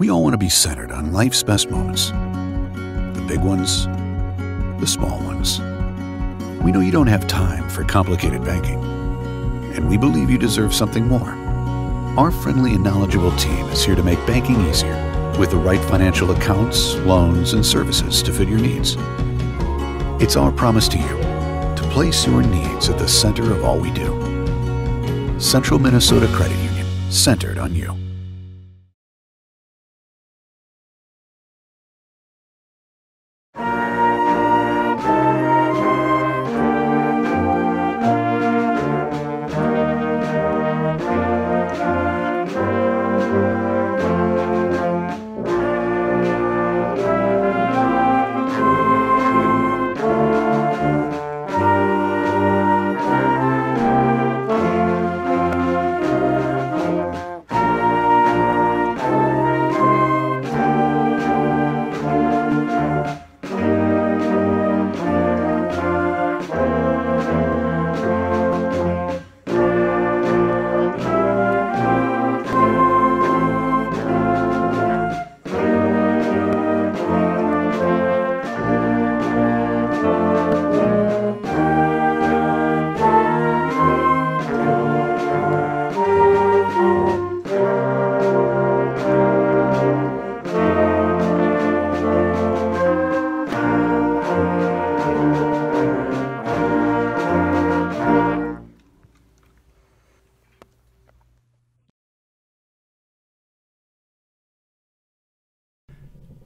We all want to be centered on life's best moments. The big ones, the small ones. We know you don't have time for complicated banking, and we believe you deserve something more. Our friendly and knowledgeable team is here to make banking easier with the right financial accounts, loans, and services to fit your needs. It's our promise to you to place your needs at the center of all we do. Central Minnesota Credit Union, centered on you.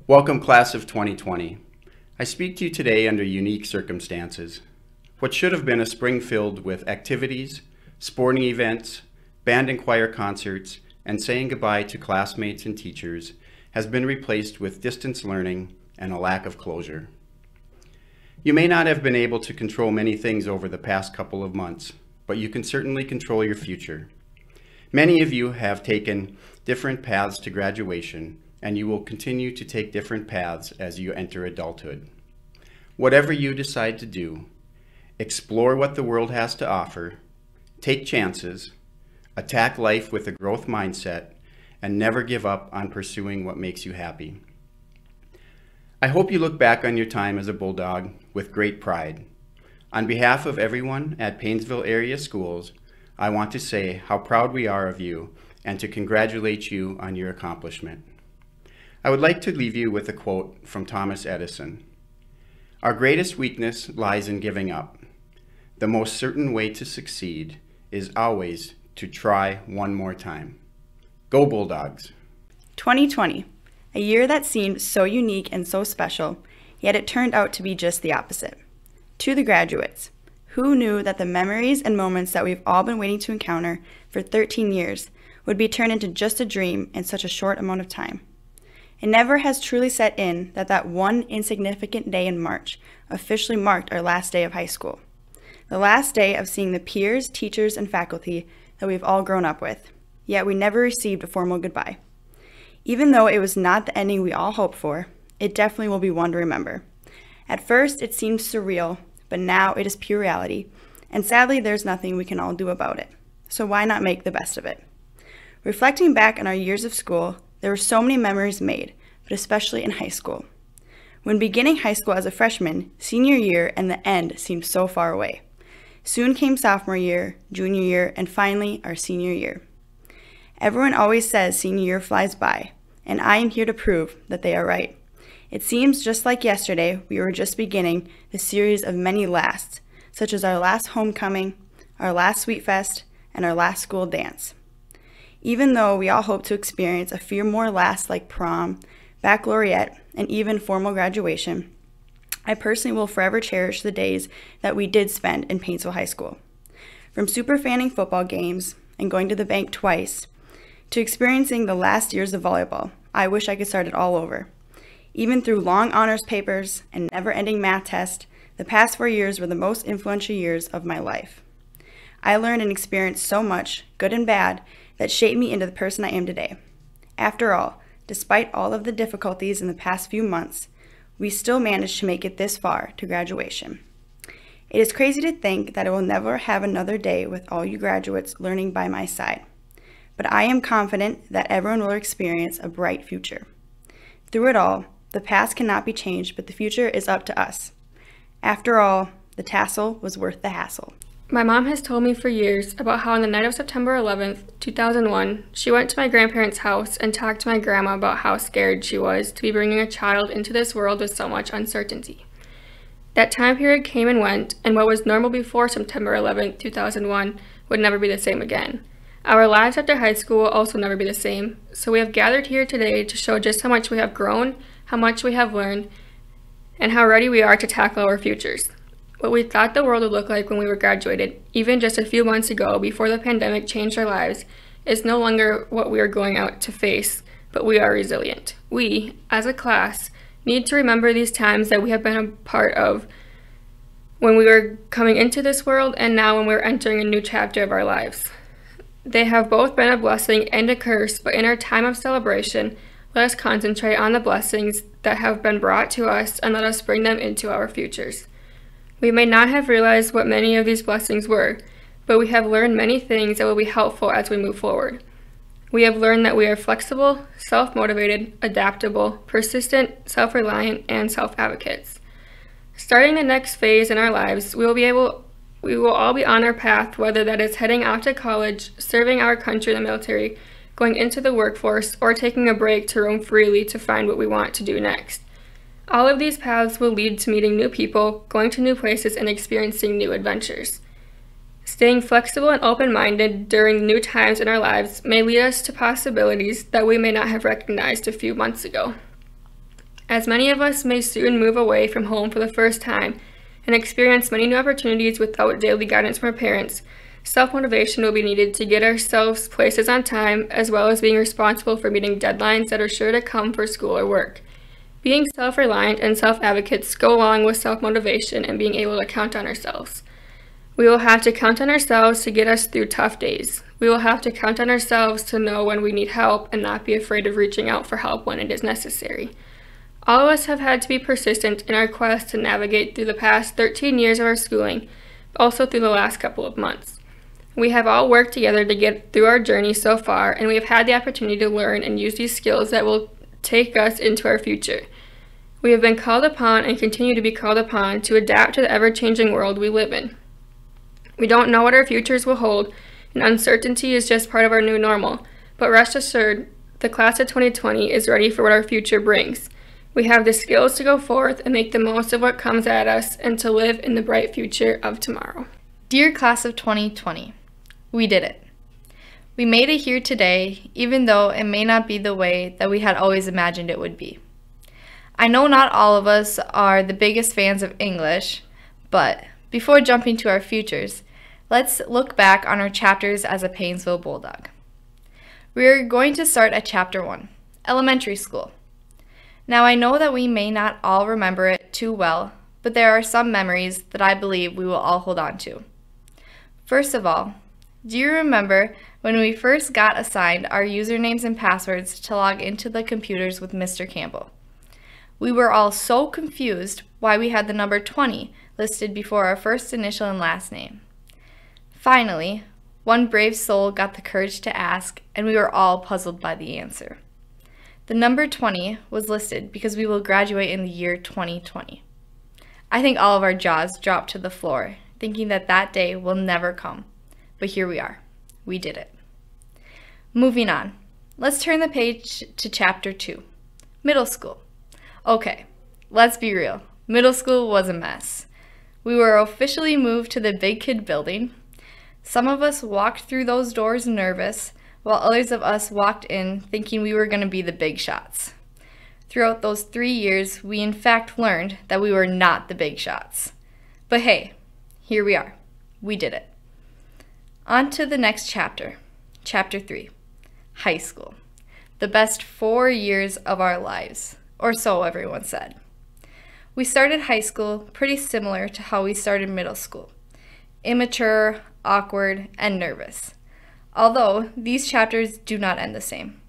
Welcome, class of 2020. I speak to you today under unique circumstances. What should have been a spring filled with activities, sporting events, band and choir concerts, and saying goodbye to classmates and teachers has been replaced with distance learning and a lack of closure. You may not have been able to control many things over the past couple of months, but you can certainly control your future. Many of you have taken different paths to graduation, and you will continue to take different paths as you enter adulthood. Whatever you decide to do, explore what the world has to offer, take chances, attack life with a growth mindset, and never give up on pursuing what makes you happy. I hope you look back on your time as a Bulldog with great pride. On behalf of everyone at Paynesville area schools, I want to say how proud we are of you and to congratulate you on your accomplishment. I would like to leave you with a quote from Thomas Edison. Our greatest weakness lies in giving up. The most certain way to succeed is always to try one more time. Go Bulldogs! 2020, a year that seemed so unique and so special, yet it turned out to be just the opposite. To the graduates, who knew that the memories and moments that we've all been waiting to encounter for 13 years would be turned into just a dream in such a short amount of time? It never has truly set in that one insignificant day in March officially marked our last day of high school. The last day of seeing the peers, teachers, and faculty that we've all grown up with, yet we never received a formal goodbye. Even though it was not the ending we all hoped for, it definitely will be one to remember. At first, it seemed surreal, but now it is pure reality, and sadly, there's nothing we can all do about it. So why not make the best of it? Reflecting back on our years of school, there were so many memories made, but especially in high school. When beginning high school as a freshman, senior year and the end seemed so far away. Soon came sophomore year, junior year, and finally our senior year. Everyone always says senior year flies by, and I am here to prove that they are right. It seems just like yesterday we were just beginning the series of many lasts, such as our last homecoming, our last Sweet Fest, and our last school dance. Even though we all hope to experience a few more lasts like prom, baccalaureate, and even formal graduation, I personally will forever cherish the days that we did spend in Paynesville High School. From super fanning football games and going to the bank twice, to experiencing the last years of volleyball, I wish I could start it all over. Even through long honors papers and never-ending math tests, the past 4 years were the most influential years of my life. I learned and experienced so much, good and bad, that shaped me into the person I am today. After all, despite all of the difficulties in the past few months, we still managed to make it this far to graduation. It is crazy to think that I will never have another day with all you graduates learning by my side. but I am confident that everyone will experience a bright future. Through it all, the past cannot be changed, but the future is up to us. After all, the tassel was worth the hassle. My mom has told me for years about how on the night of September 11th, 2001, she went to my grandparents' house and talked to my grandma about how scared she was to be bringing a child into this world with so much uncertainty. That time period came and went, and what was normal before September 11th, 2001 would never be the same again. Our lives after high school will also never be the same, so we have gathered here today to show just how much we have grown, how much we have learned, and how ready we are to tackle our futures. What we thought the world would look like when we were graduated, even just a few months ago before the pandemic changed our lives, is no longer what we are going out to face, but we are resilient. We, as a class, need to remember these times that we have been a part of when we were coming into this world and now when we're entering a new chapter of our lives. They have both been a blessing and a curse, but in our time of celebration, let us concentrate on the blessings that have been brought to us and let us bring them into our futures. We may not have realized what many of these blessings were, but we have learned many things that will be helpful as we move forward. We have learned that we are flexible, self-motivated, adaptable, persistent, self-reliant, and self-advocates. Starting the next phase in our lives, we will all be on our path, whether that is heading out to college, serving our country in the military, going into the workforce, or taking a break to roam freely to find what we want to do next. All of these paths will lead to meeting new people, going to new places, and experiencing new adventures. Staying flexible and open-minded during new times in our lives may lead us to possibilities that we may not have recognized a few months ago. As many of us may soon move away from home for the first time and experience many new opportunities without daily guidance from our parents, self-motivation will be needed to get ourselves places on time, as well as being responsible for meeting deadlines that are sure to come for school or work. Being self-reliant and self-advocates go along with self-motivation and being able to count on ourselves. We will have to count on ourselves to get us through tough days. We will have to count on ourselves to know when we need help and not be afraid of reaching out for help when it is necessary. All of us have had to be persistent in our quest to navigate through the past 13 years of our schooling, but also through the last couple of months. We have all worked together to get through our journey so far, and we have had the opportunity to learn and use these skills that will take us into our future. We have been called upon and continue to be called upon to adapt to the ever-changing world we live in. We don't know what our futures will hold, and uncertainty is just part of our new normal, but rest assured, the class of 2020 is ready for what our future brings. We have the skills to go forth and make the most of what comes at us and to live in the bright future of tomorrow. Dear class of 2020, we did it. We made it here today, even though it may not be the way that we had always imagined it would be. I know not all of us are the biggest fans of English, but before jumping to our futures, let's look back on our chapters as a Paynesville Bulldog. We are going to start at Chapter 1, Elementary School. Now I know that we may not all remember it too well, but there are some memories that I believe we will all hold on to. First of all, do you remember when we first got assigned our usernames and passwords to log into the computers with Mr. Campbell? We were all so confused why we had the number 20 listed before our first initial and last name. Finally, one brave soul got the courage to ask, and we were all puzzled by the answer. The number 20 was listed because we will graduate in the year 2020. I think all of our jaws dropped to the floor, thinking that that day will never come. But here we are. We did it. Moving on. Let's turn the page to Chapter 2, Middle School. Okay, let's be real. Middle school was a mess. We were officially moved to the Big Kid building. Some of us walked through those doors nervous, while others of us walked in thinking we were going to be the big shots. Throughout those 3 years, we in fact learned that we were not the big shots. But hey, here we are. We did it. On to the next chapter, Chapter 3, High School. The best 4 years of our lives, or so everyone said. We started high school pretty similar to how we started middle school. Immature, awkward, and nervous. Although, these chapters do not end the same.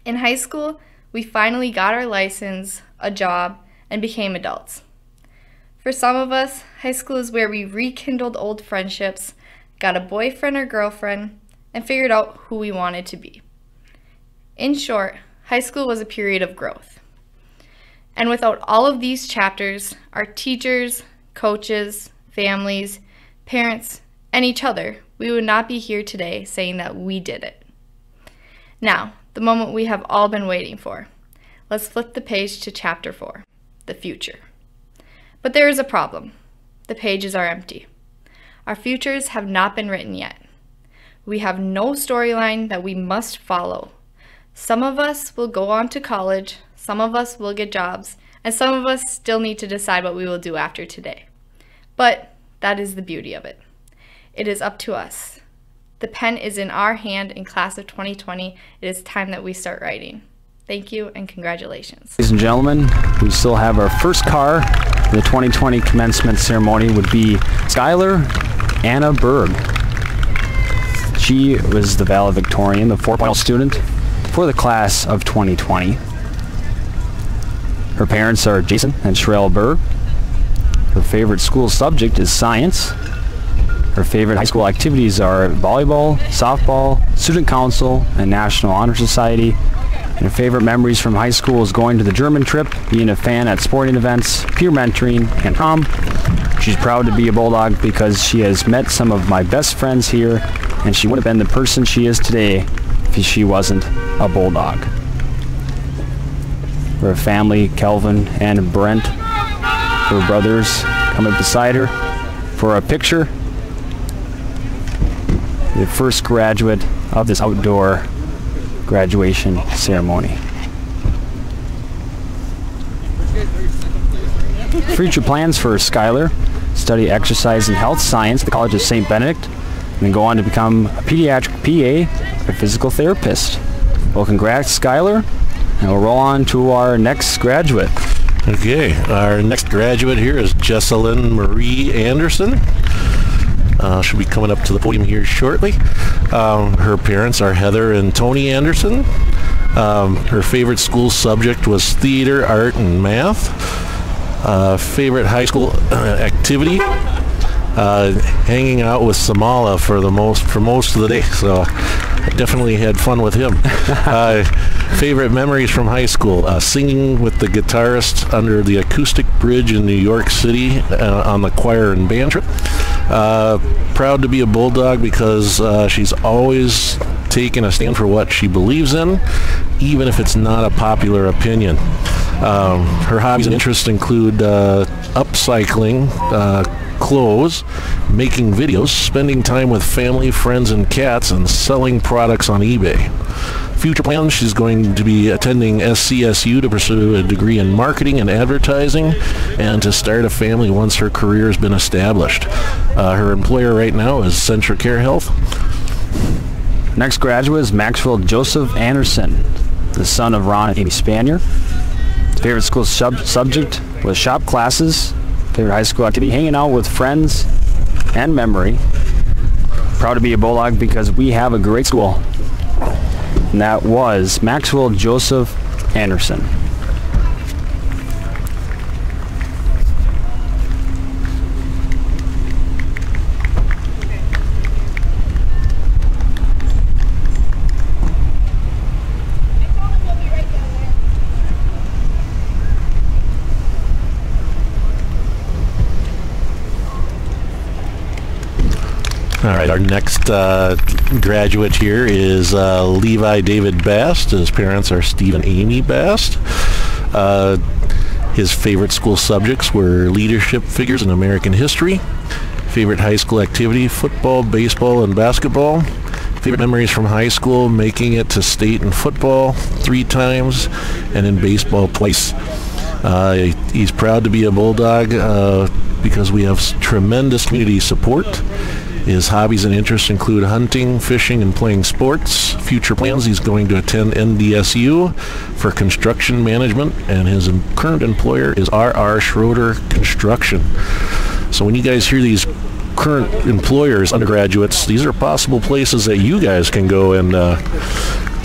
In high school, we finally got our license, a job, and became adults. For some of us, high school is where we rekindled old friendships, got a boyfriend or girlfriend, and figured out who we wanted to be. In short, high school was a period of growth. And without all of these chapters, our teachers, coaches, families, parents, and each other, we would not be here today saying that we did it. Now, the moment we have all been waiting for. Let's flip the page to chapter 4, the future. But there is a problem. The pages are empty. Our futures have not been written yet. We have no storyline that we must follow. Some of us will go on to college, some of us will get jobs, and some of us still need to decide what we will do after today. But that is the beauty of it. It is up to us. The pen is in our hand in class of 2020. It is time that we start writing. Thank you and congratulations. Ladies and gentlemen, we still have our first car. The 2020 commencement ceremony would be Skylar Anna Berg. She was the valedictorian, the 4.0 student for the class of 2020. Her parents are Jason and Sherelle Berg. Her favorite school subject is science. Her favorite high school activities are volleyball, softball, student council, and National Honor Society. And her favorite memories from high school is going to the German trip, being a fan at sporting events, peer mentoring, and prom. She's proud to be a Bulldog because she has met some of my best friends here, and she would have been the person she is today if she wasn't a Bulldog. Her family, Kelvin and Brent, her brothers, come up beside her for a picture. The first graduate of this outdoor graduation ceremony. Future plans for Skylar: study exercise and health science at the College of St. Benedict, and then go on to become a pediatric PA, a physical therapist. Well, congrats, Skylar, and we'll roll on to our next graduate. Okay, our next graduate here is Jessalyn Marie Anderson. She'll be coming up to the podium here shortly. Her parents are Heather and Tony Anderson. Her favorite school subject was theater, art, and math. Favorite high school activity? Hanging out with Samala for most of the day. So I definitely had fun with him. Favorite memories from high school? Singing with the guitarist under the acoustic bridge in New York City on the choir and band trip. Proud to be a Bulldog because she's always taken a stand for what she believes in, even if it's not a popular opinion. Her hobbies and interests include upcycling clothes, making videos, spending time with family, friends, and cats, and selling products on eBay. Future plans: she's going to be attending SCSU to pursue a degree in marketing and advertising and to start a family once her career has been established. Her employer right now is Centra Care Health. Next graduate is Maxwell Joseph Anderson, the son of Ron and Amy Spanier. His favorite school subject was shop classes. Favorite high school activity: hanging out with friends and memory. Proud to be a Bulldog because we have a great school. And that was Maxwell Joseph Anderson. All right, our next graduate here is Levi David Bast. His parents are Steve and Amy Bast. His favorite school subjects were leadership figures in American history. Favorite high school activity: football, baseball, and basketball. Favorite memories from high school: making it to state in football 3 times and in baseball twice. He's proud to be a Bulldog because we have tremendous community support. His hobbies and interests include hunting, fishing, and playing sports. Future plans: he's going to attend NDSU for construction management, and his current employer is R.R. Schroeder Construction. So when you guys hear these current employers, undergraduates, these are possible places that you guys can go and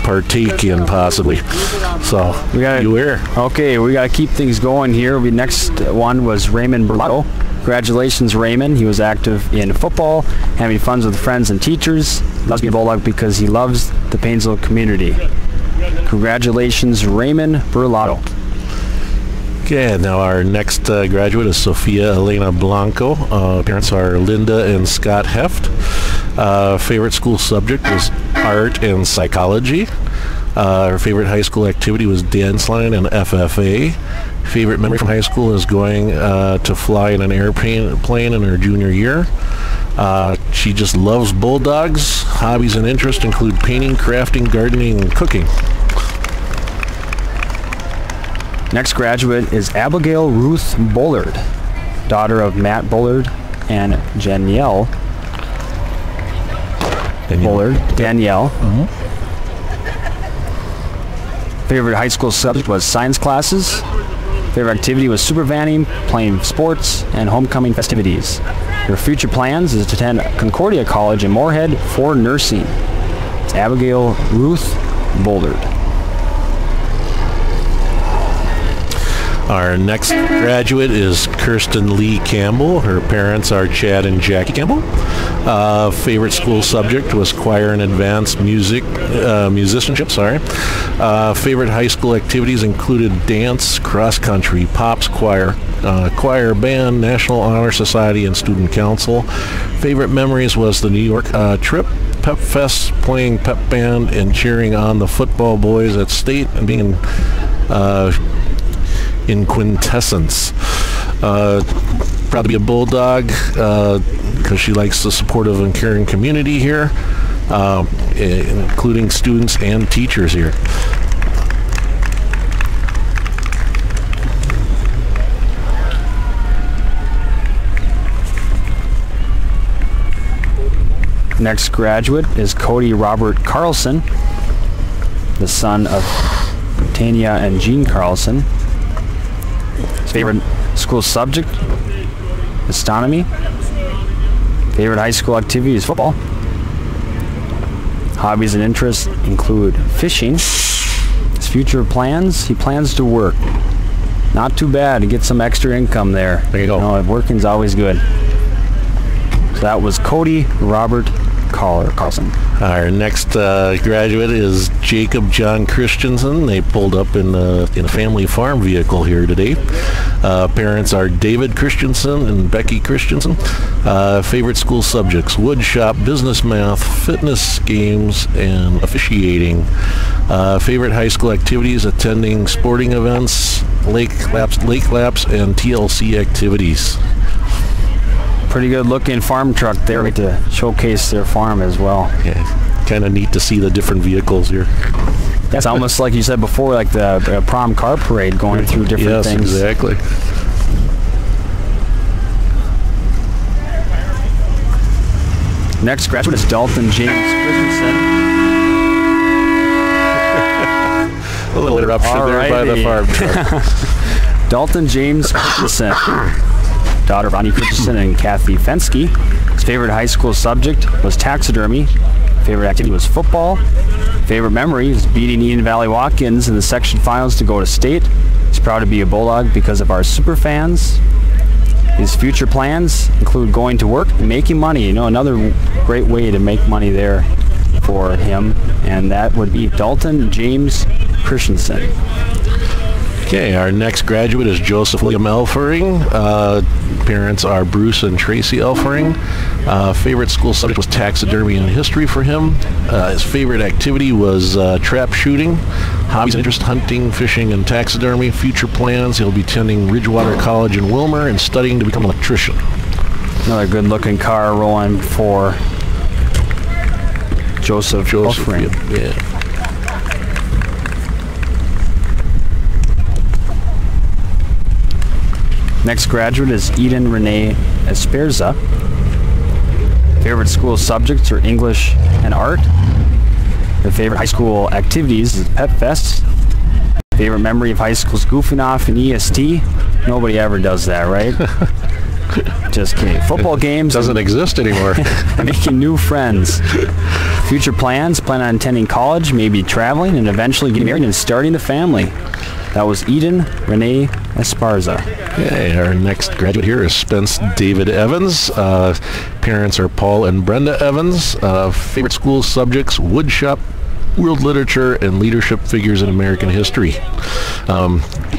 partake in, possibly. So, beware. Okay, we got to keep things going here. The next one was Raymond Berlato. Congratulations, Raymond. He was active in football, having fun with friends and teachers. Loves being a Bulldog because he loves the Paynesville community. Congratulations, Raymond Berlato. Okay, now our next graduate is Sofia Elena Blanco. Parents are Linda and Scott Heft. Favorite school subject was art and psychology. Her favorite high school activity was dance line and FFA. Favorite memory from high school is going to fly in an airplane in her junior year. She just loves Bulldogs. Hobbies and interests include painting, crafting, gardening, and cooking. Next graduate is Abigail Ruth Bullard, daughter of Matt Bullard and Danielle Bullard. Danielle. Mm-hmm. Favorite high school subject was science classes. Favorite activity was super vanning, playing sports, and homecoming festivities. Her future plans is to attend Concordia College in Moorhead for nursing. It's Abigail Ruth Bullard. Our next graduate is Kirsten Lee Campbell. Her parents are Chad and Jackie Campbell. Favorite school subject was choir and advanced musicianship. Favorite high school activities included dance, cross country, pops choir, choir, band, National Honor Society, and student council. Favorite memories was the New York trip, Pep Fest, playing pep band, and cheering on the football boys at state, and being in quintessence. Proud to be a Bulldog because she likes the supportive and caring community here, including students and teachers here. Next graduate is Cody Robert Carlson, the son of Tanya and Jean Carlson. His favorite school subject, astronomy. Favorite high school activity is football. Hobbies and interests include fishing. His future plans, he plans to work. Not too bad to get some extra income there. There you go. Working's always good. So that was Cody Robert Carlson. Our next graduate is Jacob John Christensen. They pulled up in a family farm vehicle here today. Parents are David Christensen and Becky Christensen. Favorite school subjects: wood shop, business math, fitness games, and officiating. Favorite high school activities: attending sporting events, lake laps, and TLC activities. Pretty good looking farm truck there to showcase their farm as well. Yeah, kind of neat to see the different vehicles here. That's almost like you said before, like the prom car parade going through different things. Yes, exactly. Next graduate is Dalton James Christensen. A little interruption there by the farm truck. Dalton James Christensen, daughter of Ronnie Christensen and Kathy Fensky. His favorite high school subject was taxidermy. Favorite activity was football. Favorite memory is beating Eden Valley Walk-ins in the section finals to go to state. He's proud to be a Bulldog because of our super fans. His future plans include going to work and making money. Another great way to make money there for him, and that would be Dalton James Christensen. Okay, our next graduate is Joseph William Elfering. Parents are Bruce and Tracy Elfering. Favorite school subject was taxidermy and history for him. His favorite activity was trap shooting. Hobbies and interests: hunting, fishing, and taxidermy. Future plans: he'll be attending Ridgewater College in Wilmer and studying to become an electrician. Another good looking car rolling for Joseph Elfering. Yeah. Next graduate is Eden Renee Esperza. Favorite school subjects are English and art. Her favorite high school activities is Pep Fest. Favorite memory of high school is goofing off in EST. Nobody ever does that, right? Just kidding. Football games. Doesn't exist anymore. Making new friends. Future plans, plan on attending college, maybe traveling, and eventually getting married and starting the family. That was Eden Renee Esparza. Okay, our next graduate here is Spence David Evans. Parents are Paul and Brenda Evans. Favorite school subjects, woodshop, world literature, and leadership figures in American history.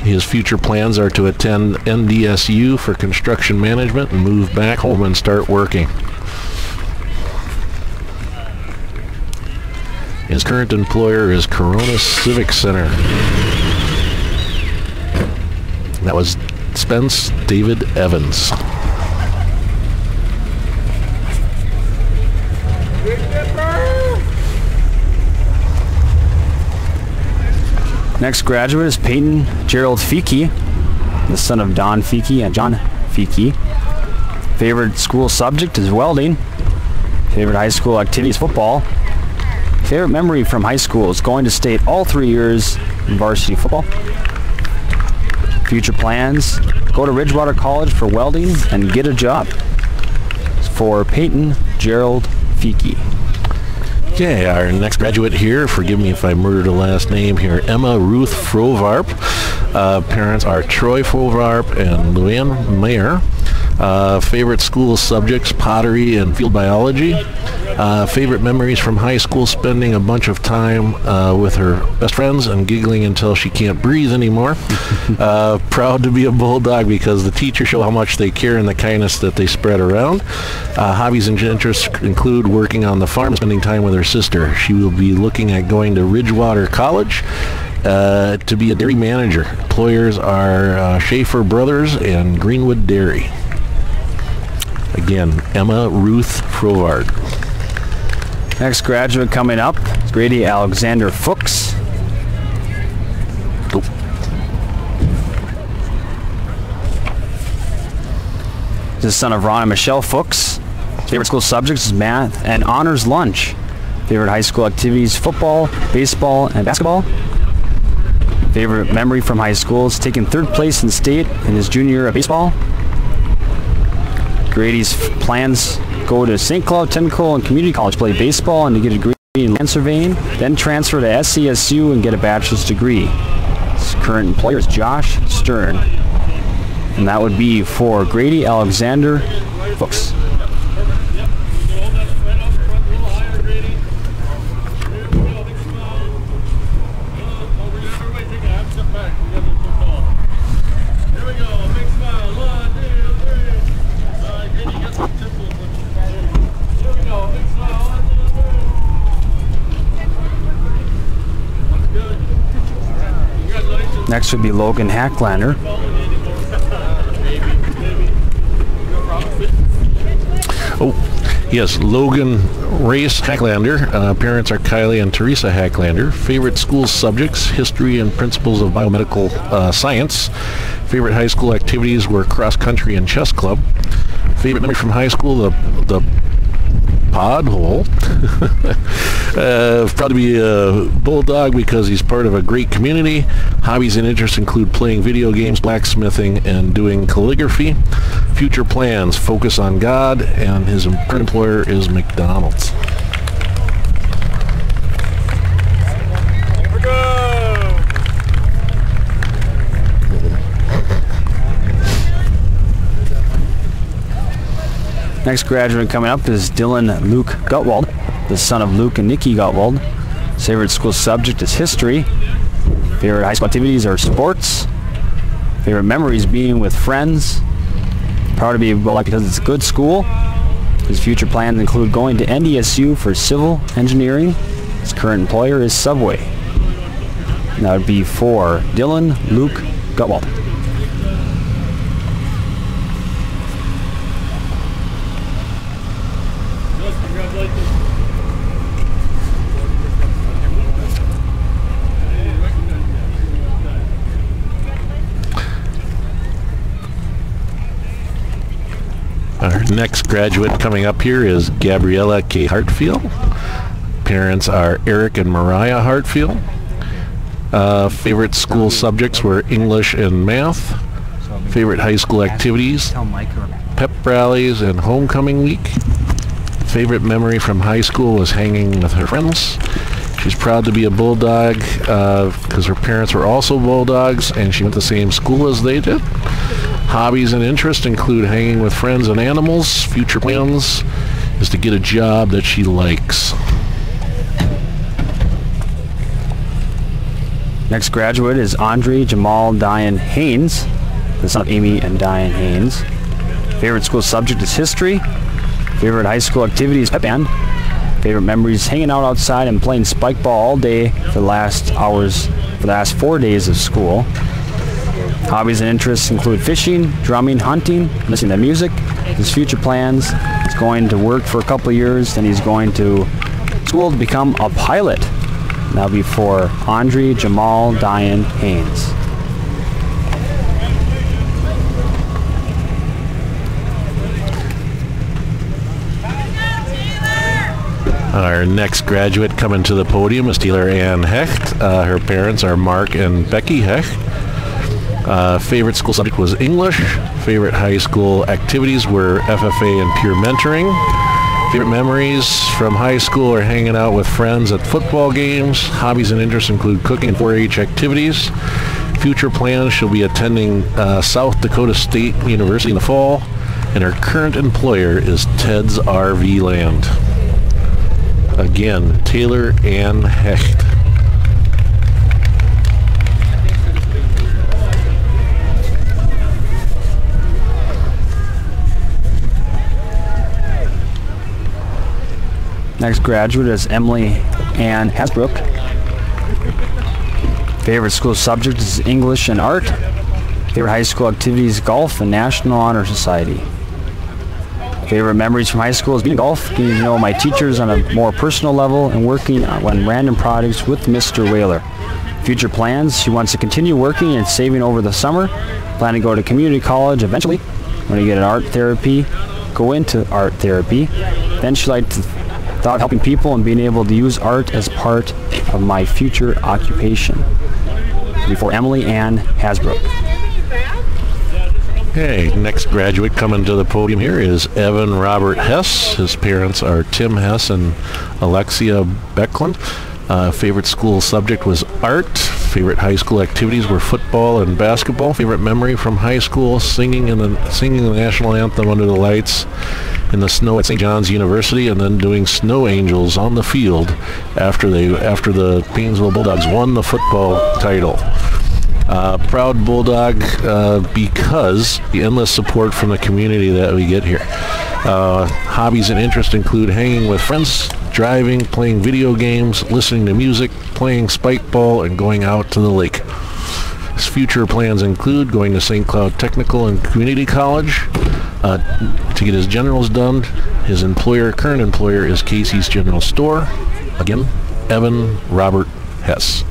His future plans are to attend NDSU for construction management and move back home and start working. His current employer is Corona Civic Center. That was Spence David Evans. Next graduate is Peyton Gerald Feeke, the son of Don Feeke and John Feeke. Favorite school subject is welding. Favorite high school activity is football. Favorite memory from high school is going to state all 3 years in varsity football. Future plans, go to Ridgewater College for welding and get a job. For Peyton Gerald Feeke. Okay, our next graduate here, forgive me if I murdered a last name here, Emma Ruth Frovarp. Parents are Troy Frovarp and Luann Mayer. Favorite school subjects, pottery and field biology. Favorite memories from high school, spending a bunch of time with her best friends and giggling until she can't breathe anymore. Proud to be a Bulldog because the teachers show how much they care and the kindness that they spread around. Hobbies and interests include working on the farm and spending time with her sister. She will be looking at going to Ridgewater College to be a dairy manager. Employers are Schaefer Brothers and Greenwood Dairy. Again, Emma Ruth Frovard. Next graduate coming up is Grady Alexander Fuchs. He's the son of Ron and Michelle Fuchs. Favorite school subjects is math and honors lunch. Favorite high school activities, football, baseball, and basketball. Favorite memory from high school is taking 3rd place in state in his junior year of baseball. Grady's plans go to St. Cloud Technical and Community College, play baseball and to get a degree in land surveying, then transfer to SCSU and get a bachelor's degree. His current employer is Josh Stern. And that would be for Grady Alexander Fuchs. Next would be Logan Hacklander. Oh, yes, Logan Race Hacklander. Parents are Kylie and Teresa Hacklander. Favorite school subjects, history and principles of biomedical science. Favorite high school activities were cross country and chess club. Favorite memory from high school, the pod hole. Proud to be a Bulldog because he's part of a great community. Hobbies and interests include playing video games, blacksmithing, and doing calligraphy. Future plans focus on God, and his employer is McDonald's. Next graduate coming up is Dylan Luke Gutwald, the son of Luke and Nikki Gutwald. His favorite school subject is history. Favorite high school activities are sports. Favorite memories being with friends. Proud to be a Bulldog because it's a good school. His future plans include going to NDSU for civil engineering. His current employer is Subway. And that would be for Dylan Luke Gutwald. Our next graduate coming up here is Gabriella K. Hartfield. Parents are Eric and Mariah Hartfield. Favorite school subjects were English and math. Favorite high school activities, pep rallies and homecoming week. Favorite memory from high school was hanging with her friends. She's proud to be a Bulldog because her parents were also Bulldogs and she went to the same school as they did. Hobbies and interests include hanging with friends and animals. Future plans is to get a job that she likes. Next graduate is Andre Jamal Diane Haynes, the son of Amy and Diane Haynes. Favorite school subject is history. Favorite high school activity is pep band. Favorite memories hanging out outside and playing spike ball all day for the last 4 days of school. Hobbies and interests include fishing, drumming, hunting, listening to music. His future plans is going to work for a couple of years, then he's going to school to become a pilot. That'll be for Andre Jamal Diane Haynes. Our next graduate coming to the podium is Taylor Ann Hecht. Her parents are Mark and Becky Hecht. Favorite school subject was English. Favorite high school activities were FFA and peer mentoring. Favorite memories from high school are hanging out with friends at football games. Hobbies and interests include cooking and 4-H activities. Future plans, she'll be attending South Dakota State University in the fall. And her current employer is Ted's RV Land. Again, Taylor Ann Hecht. Next graduate is Emily Ann Hasbrook. Favorite school subject is English and art. Favorite high school activities, golf and National Honor Society. Favorite memories from high school is being golf, getting to know my teachers on a more personal level, and working on random projects with Mr. Whaler. Future plans, she wants to continue working and saving over the summer. Plan to go to community college eventually. When you get an art therapy, go into art therapy. Then she liked to thought helping people and being able to use art as part of my future occupation. Before Emily Ann Hasbrook. Okay, next graduate coming to the podium here is Evan Robert Hess. His parents are Tim Hess and Alexia Becklund. Favorite school subject was art. Favorite high school activities were football and basketball. Favorite memory from high school, singing the national anthem under the lights in the snow at St. John's University, and then doing snow angels on the field after the Paynesville Bulldogs won the football title. Proud Bulldog because the endless support from the community that we get here. Hobbies and interests include hanging with friends, driving, playing video games, listening to music, playing spike ball, and going out to the lake. His future plans include going to St. Cloud Technical and Community College to get his generals done. His current employer is Casey's General Store. Again, Evan Robert Hess.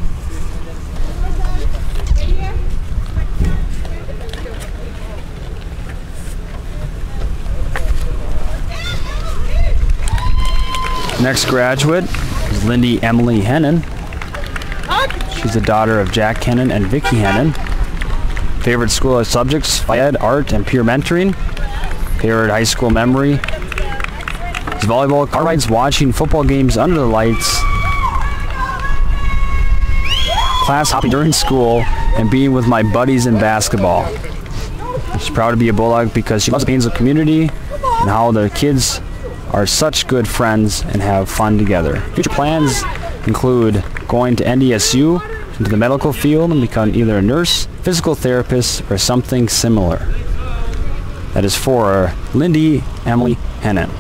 Next graduate is Lindy Emily Hennon. She's the daughter of Jack Hennon and Vicki Hennon. Favorite school subjects, ed, art, and peer mentoring. Favorite high school memory is volleyball, car rides, watching football games under the lights, class hopping during school, and being with my buddies in basketball. She's proud to be a Bulldog because she loves the Paynesville community and how their kids are such good friends and have fun together. Future plans include going to NDSU, into the medical field, and become either a nurse, physical therapist, or something similar. That is for Lindy Emily Hennon.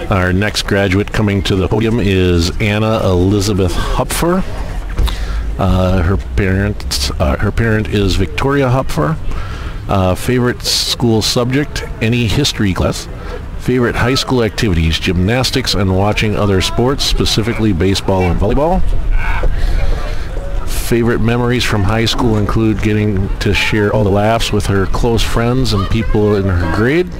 Our next graduate coming to the podium is Anna Elizabeth Hupfer. Her parent is Victoria Hupfer. Favorite school subject, any history class. Favorite high school activities, gymnastics and watching other sports, specifically baseball and volleyball. Favorite memories from high school include getting to share all the laughs with her close friends and people in her grade.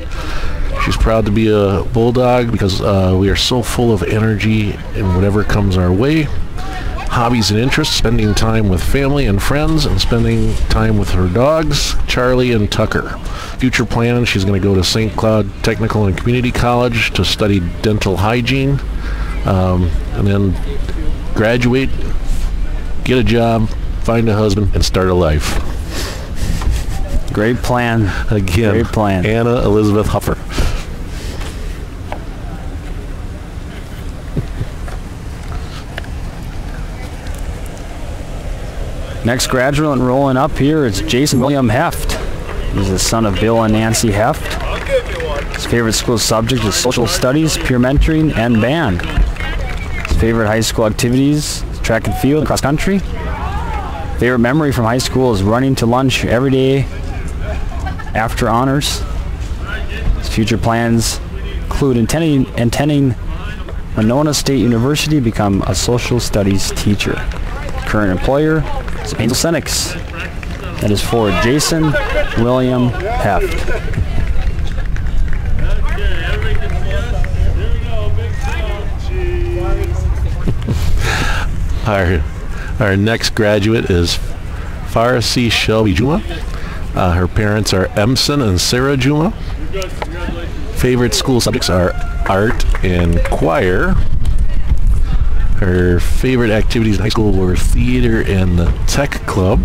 She's proud to be a Bulldog because we are so full of energy in whatever comes our way. Hobbies and interests, spending time with family and friends and spending time with her dogs, Charlie and Tucker. Future plans, she's going to go to St. Cloud Technical and Community College to study dental hygiene, and then graduate, get a job, find a husband, and start a life. Great plan. Again, great plan. Anna Elizabeth Huffer. Next graduate rolling up here is Jason William Heft. He's the son of Bill and Nancy Heft. His favorite school subject is social studies, peer mentoring, and band. His favorite high school activities is track and field, cross country. Favorite memory from high school is running to lunch every day after honors. His future plans include attending Winona State University to become a social studies teacher. Current employer is Paynesville Senex. That is for Jason William Heft. Our next graduate is Farsi Shelby Juma. Her parents are Emson and Sarah Juma. Favorite school subjects are art and choir. Her favorite activities in high school were theater and the tech club.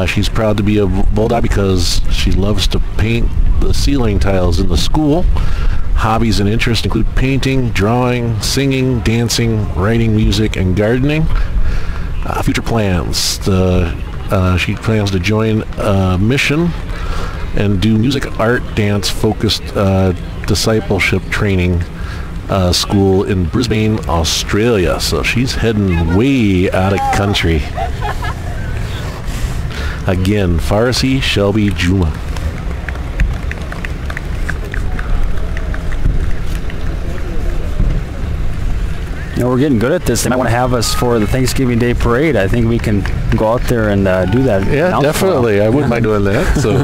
She's proud to be a Bulldog because she loves to paint the ceiling tiles in the school. Hobbies and interests include painting, drawing, singing, dancing, writing music, and gardening. Future plans. She plans to join a mission and do music, art, dance focused discipleship training school in Brisbane, Australia. So she's heading way out of country. Again, Farsi Shelby Juma. You know, we're getting good at this. They might want to have us for the Thanksgiving Day Parade. I think we can go out there and do that. Yeah, definitely. I wouldn't mind doing that. So,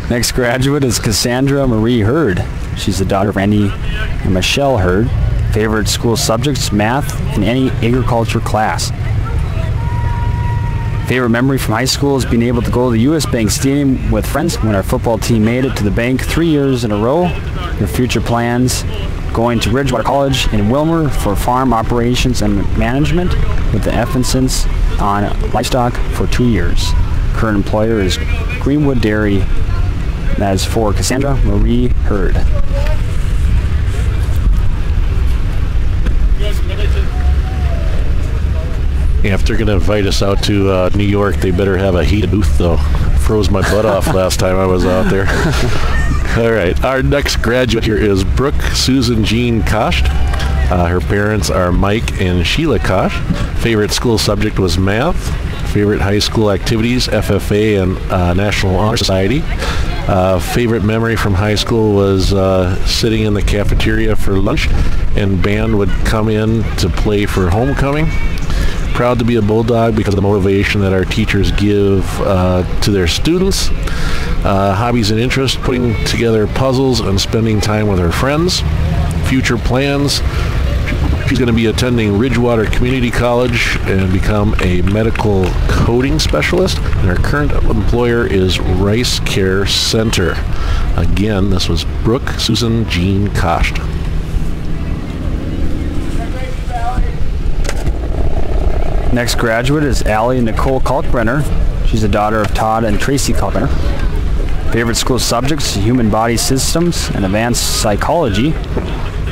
next graduate is Cassandra Marie Hurd. She's the daughter of Randy and Michelle Hurd. Favorite school subjects, math, and any agriculture class. Favorite memory from high school is being able to go to the U.S. Bank Stadium with friends when our football team made it to the bank 3 years in a row. Your future plans, going to Ridgewater College in Wilmer for farm operations and management with the emphasis on livestock for 2 years. Current employer is Greenwood Dairy. That is for Cassandra Marie Hurd. if they're going to invite us out to New York, they better have a heated booth, though. Froze my butt off last time I was out there. All right, our next graduate here is Brooke Susan Jean Kost. Her parents are Mike and Sheila Kost. Favorite school subject was math. Favorite high school activities, FFA and National Honor Society. Favorite memory from high school was sitting in the cafeteria for lunch, and band would come in to play for homecoming. Proud to be a Bulldog because of the motivation that our teachers give to their students. Hobbies and interests, putting together puzzles and spending time with her friends. Future plans, she's going to be attending Ridgewater Community College and become a medical coding specialist. And her current employer is Rice Care Center. Again, this was Brooke Susan Jean Kost. Next graduate is Allie Nicole Kalkbrenner. She's the daughter of Todd and Tracy Kalkbrenner. Favorite school subjects, human body systems and advanced psychology.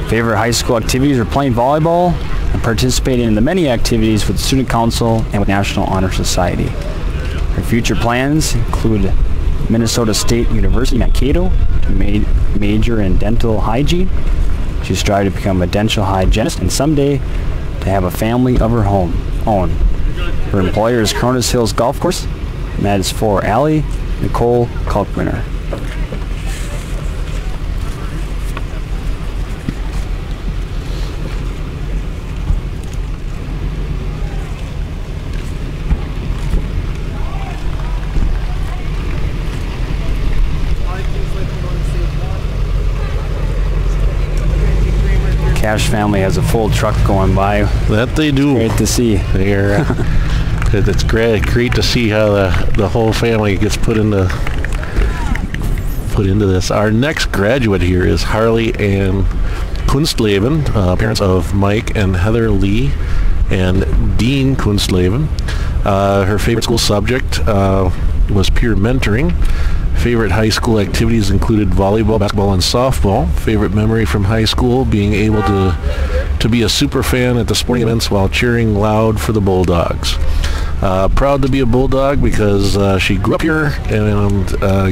Favorite high school activities are playing volleyball and participating in the many activities with the Student Council and with National Honor Society. Her future plans include Minnesota State University, Mankato, to major in dental hygiene. She strives to become a dental hygienist and someday to have a family of her own. Her employer is Cronus Hills Golf Course, and that is for Allie Nicole Kalkbrenner. PAHS family has a full truck going by. That they do. Great to see. They're, it's great to see how the whole family gets put into this. Our next graduate here is Harley Ann Kunstleben, parents of Mike and Heather Lee and Dean Kunstleben. Her favorite school subject was peer mentoring. Favorite high school activities included volleyball, basketball, and softball. Favorite memory from high school, being able to be a super fan at the sporting events while cheering loud for the Bulldogs. Proud to be a Bulldog because she grew up here and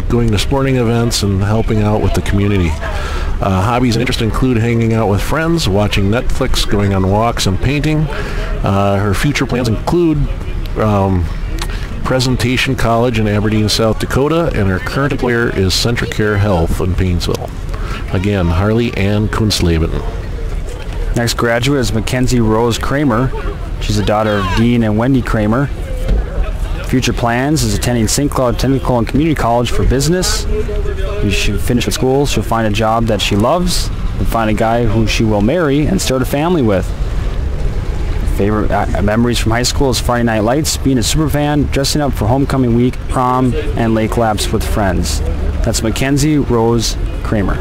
going to sporting events and helping out with the community. Hobbies and interests include hanging out with friends, watching Netflix, going on walks, and painting. Her future plans include Presentation College in Aberdeen, South Dakota, and her current employer is Centricare Health in Paynesville. Again, Harley Ann Kunstleben. Next graduate is Mackenzie Rose Kramer. She's the daughter of Dean and Wendy Kramer. Future plans is attending St. Cloud Technical and Community College for business. When she finishes school, she'll find a job that she loves and find a guy who she will marry and start a family with. Favorite memories from high school is Friday Night Lights, being a super fan, dressing up for homecoming week, prom, and lake laps with friends. That's Mackenzie Rose Kramer.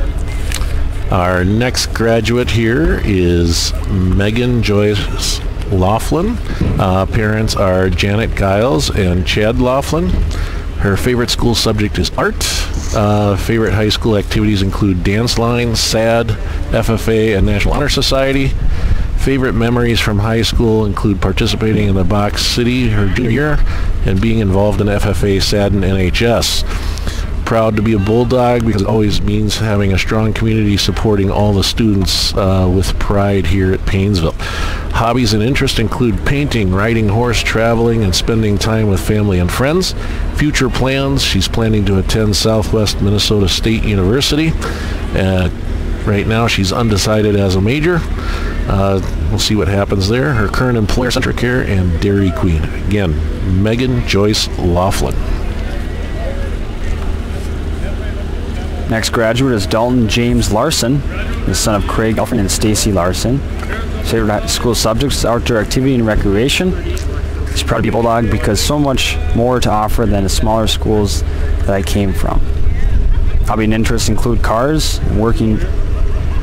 Our next graduate here is Megan Joyce Laughlin. Parents are Janet Giles and Chad Laughlin. Her favorite school subject is art. Favorite high school activities include dance line, SAD, FFA, and National Honor Society. Favorite memories from high school include participating in the Box City her junior year and being involved in FFA, SAD, and NHS. Proud to be a Bulldog because it always means having a strong community supporting all the students with pride here at Paynesville. Hobbies and interests include painting, riding horse, traveling, and spending time with family and friends. Future plans, she's planning to attend Southwest Minnesota State University. Right now she's undecided as a major. We'll see what happens there. Her current employer, Centricare and Dairy Queen. Again, Megan Joyce Laughlin. Next graduate is Dalton James Larson, the son of Craig Elfrin and Stacy Larson. His favorite school subjects is outdoor activity and recreation. He's proud to be a Bulldog because so much more to offer than the smaller schools that I came from. Hobby and interests include cars, and working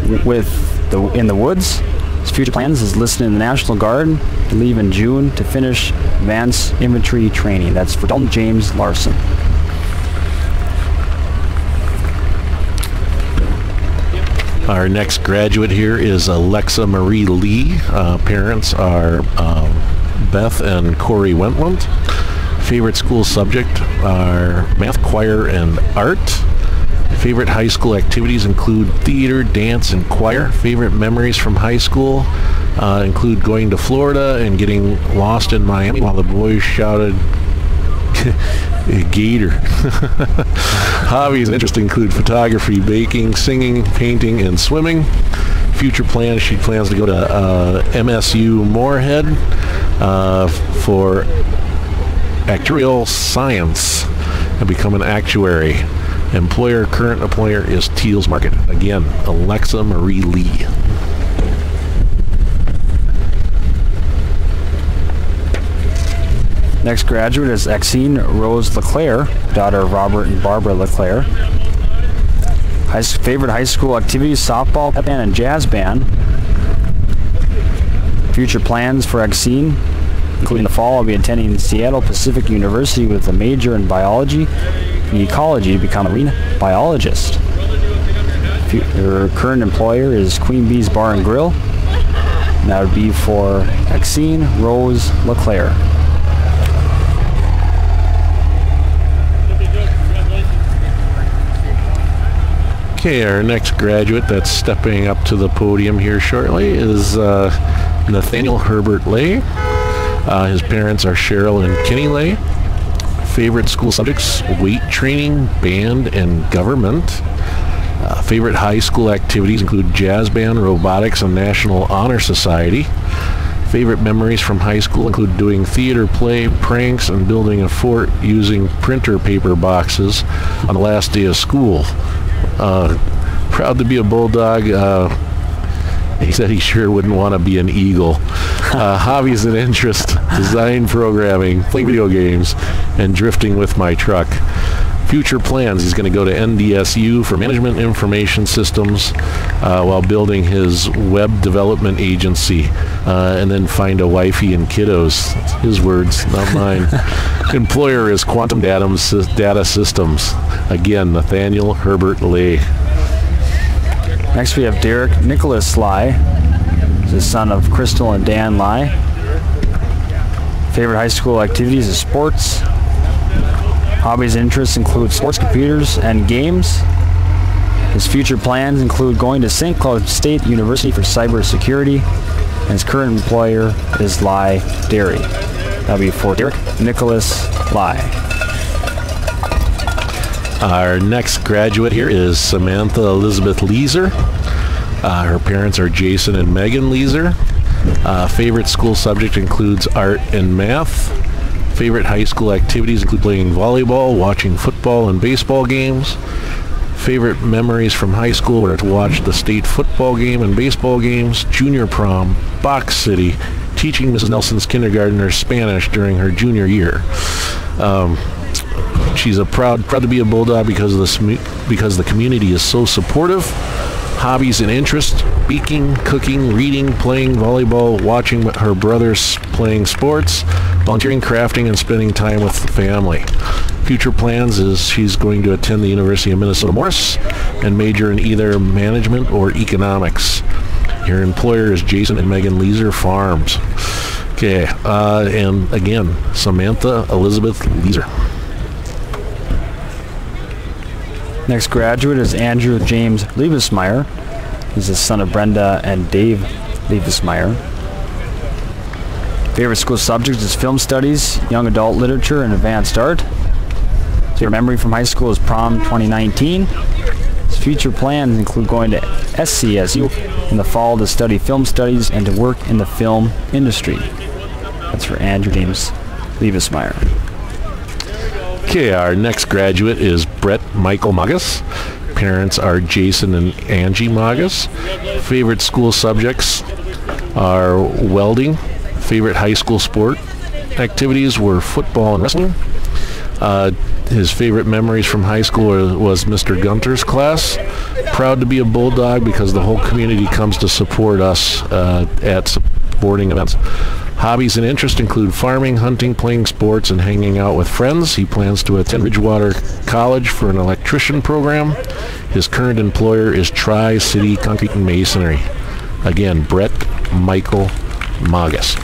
in the woods. His future plans is listed in the National Guard to leave in June to finish advanced infantry training. That's for Dalton James Larson. Our next graduate here is Alexa Marie Lee. Parents are Beth and Corey Wentland. Favorite school subject are math, choir, and art. Favorite high school activities include theater, dance, and choir. Favorite memories from high school include going to Florida and getting lost in Miami while the boys shouted Gator. Hobbies and interests include photography, baking, singing, painting, and swimming. Future plans, she plans to go to MSU Moorhead for actuarial science and become an actuary. Current employer is Teals Market. Again, Alexa Marie Lee. Next graduate is Exene Rose LeClaire, daughter of Robert and Barbara LeClaire. Favorite high school activities, softball, pep band, and jazz band. Future plans for Exene, including the fall, I'll be attending Seattle Pacific University with a major in biology and ecology to become a marine biologist. Her current employer is Queen Bee's Bar and Grill. And that would be for Exene Rose LeClaire. Okay, our next graduate that's stepping up to the podium here shortly is Nathaniel Herbert Lay. His parents are Cheryl and Kenny Lay. Favorite school subjects, weight training, band, and government. Favorite high school activities include jazz band, robotics, and National Honor Society. Favorite memories from high school include doing theater, play, pranks, and building a fort using printer paper boxes on the last day of school. Proud to be a Bulldog He said he sure wouldn't want to be an eagle. Hobbies and interests: design programming, playing video games, and drifting with my truck. Future plans: he's going to go to NDSU for management information systems while building his web development agency, and then find a wifey and kiddos. That's his words, not mine. Employer is Quantum Data Systems. Again, Nathaniel Herbert Lay. Next we have Derek Nicholas Lai. He's the son of Crystal and Dan Lai. Favorite high school activities is sports. Hobbies and interests include sports, computers, and games. His future plans include going to St. Cloud State University for cybersecurity, and his current employer is Lai Dairy. That'll be for Derek Nicholas Lai. Our next graduate here is Samantha Elizabeth Leeser. Her parents are Jason and Megan Leeser. Favorite school subject includes art and math. Favorite high school activities include playing volleyball, watching football and baseball games. Favorite memories from high school were to watch the state football game and baseball games, junior prom, Box City, teaching Mrs. Nelson's kindergartner Spanish during her junior year. She's proud to be a Bulldog because the community is so supportive. Hobbies and interests: baking, cooking, reading, playing volleyball, watching her brothers playing sports, volunteering, crafting, and spending time with the family. Future plans is she's going to attend the University of Minnesota Morris and major in either management or economics. Your employer is Jason and Megan Leeser Farms. Okay, and again, Samantha Elizabeth Leeser. Next graduate is Andrew James Liebesmeyer. He's the son of Brenda and Dave Liebesmeyer. Favorite school subject is film studies, young adult literature, and advanced art. Favorite memory from high school is prom 2019. His future plans include going to SCSU in the fall to study film studies and to work in the film industry. That's for Andrew James Liebesmeyer. Okay, our next graduate is Brett Michael Magas. Parents are Jason and Angie Magas. Favorite school subjects are welding. Favorite high school sport activities were football and wrestling. His favorite memories from high school was Mr. Gunter's class. Proud to be a Bulldog because the whole community comes to support us at sporting events. Hobbies and interests include farming, hunting, playing sports, and hanging out with friends. He plans to attend Ridgewater College for an electrician program. His current employer is Tri-City Concrete and Masonry. Again, Brett Michael Magas.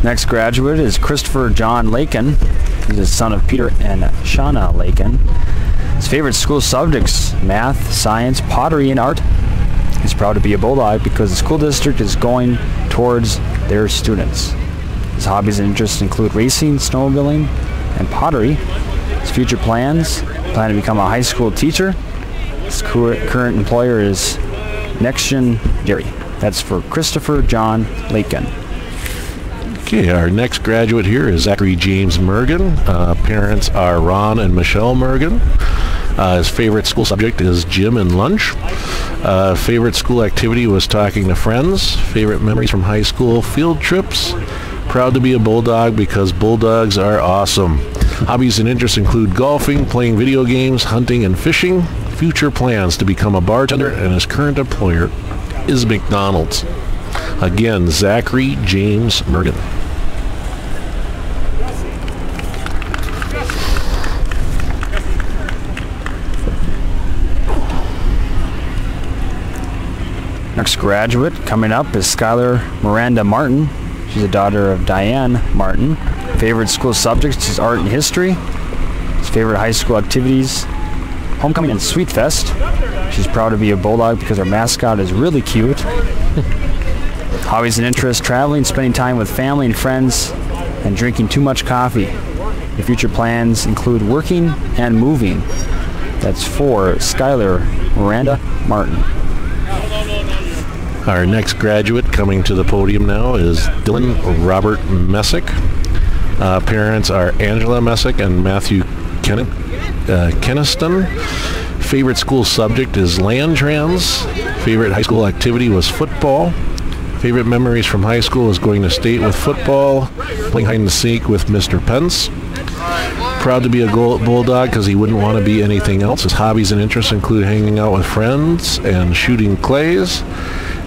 Next graduate is Christopher John Lakin. He's the son of Peter and Shauna Lakin. His favorite school subjects: math, science, pottery, and art. He's proud to be a Bulldog because the school district is going towards their students. His hobbies and interests include racing, snowmobiling, and pottery. His future plans: plan to become a high school teacher. His current employer is Nexion Dairy. That's for Christopher John Lakin. Okay, our next graduate here is Zachary James Mergen. Parents are Ron and Michelle Mergen. His favorite school subject is gym and lunch. Favorite school activity was talking to friends. Favorite memories from high school: field trips. Proud to be a Bulldog because Bulldogs are awesome. Hobbies and interests include golfing, playing video games, hunting, and fishing. Future plans: to become a bartender, and his current employer is McDonald's. Again, Zachary James Mergen. Next graduate coming up is Skylar Miranda Martin. She's a daughter of Diane Martin. Favorite school subjects is art and history. His favorite high school activities: homecoming and Sweet Fest. She's proud to be a Bulldog because our mascot is really cute. Hobbies and interests: traveling, spending time with family and friends, and drinking too much coffee. Your future plans include working and moving. That's for Skylar Miranda Martin. Our next graduate coming to the podium now is Dylan Robert Messick. Parents are Angela Messick and Matthew Keniston. Favorite school subject is land trans. Favorite high school activity was football. Favorite memories from high school is going to state with football, playing hide and seek with Mr. Pence. Proud to be a bulldog because he wouldn't want to be anything else. His hobbies and interests include hanging out with friends and shooting clays.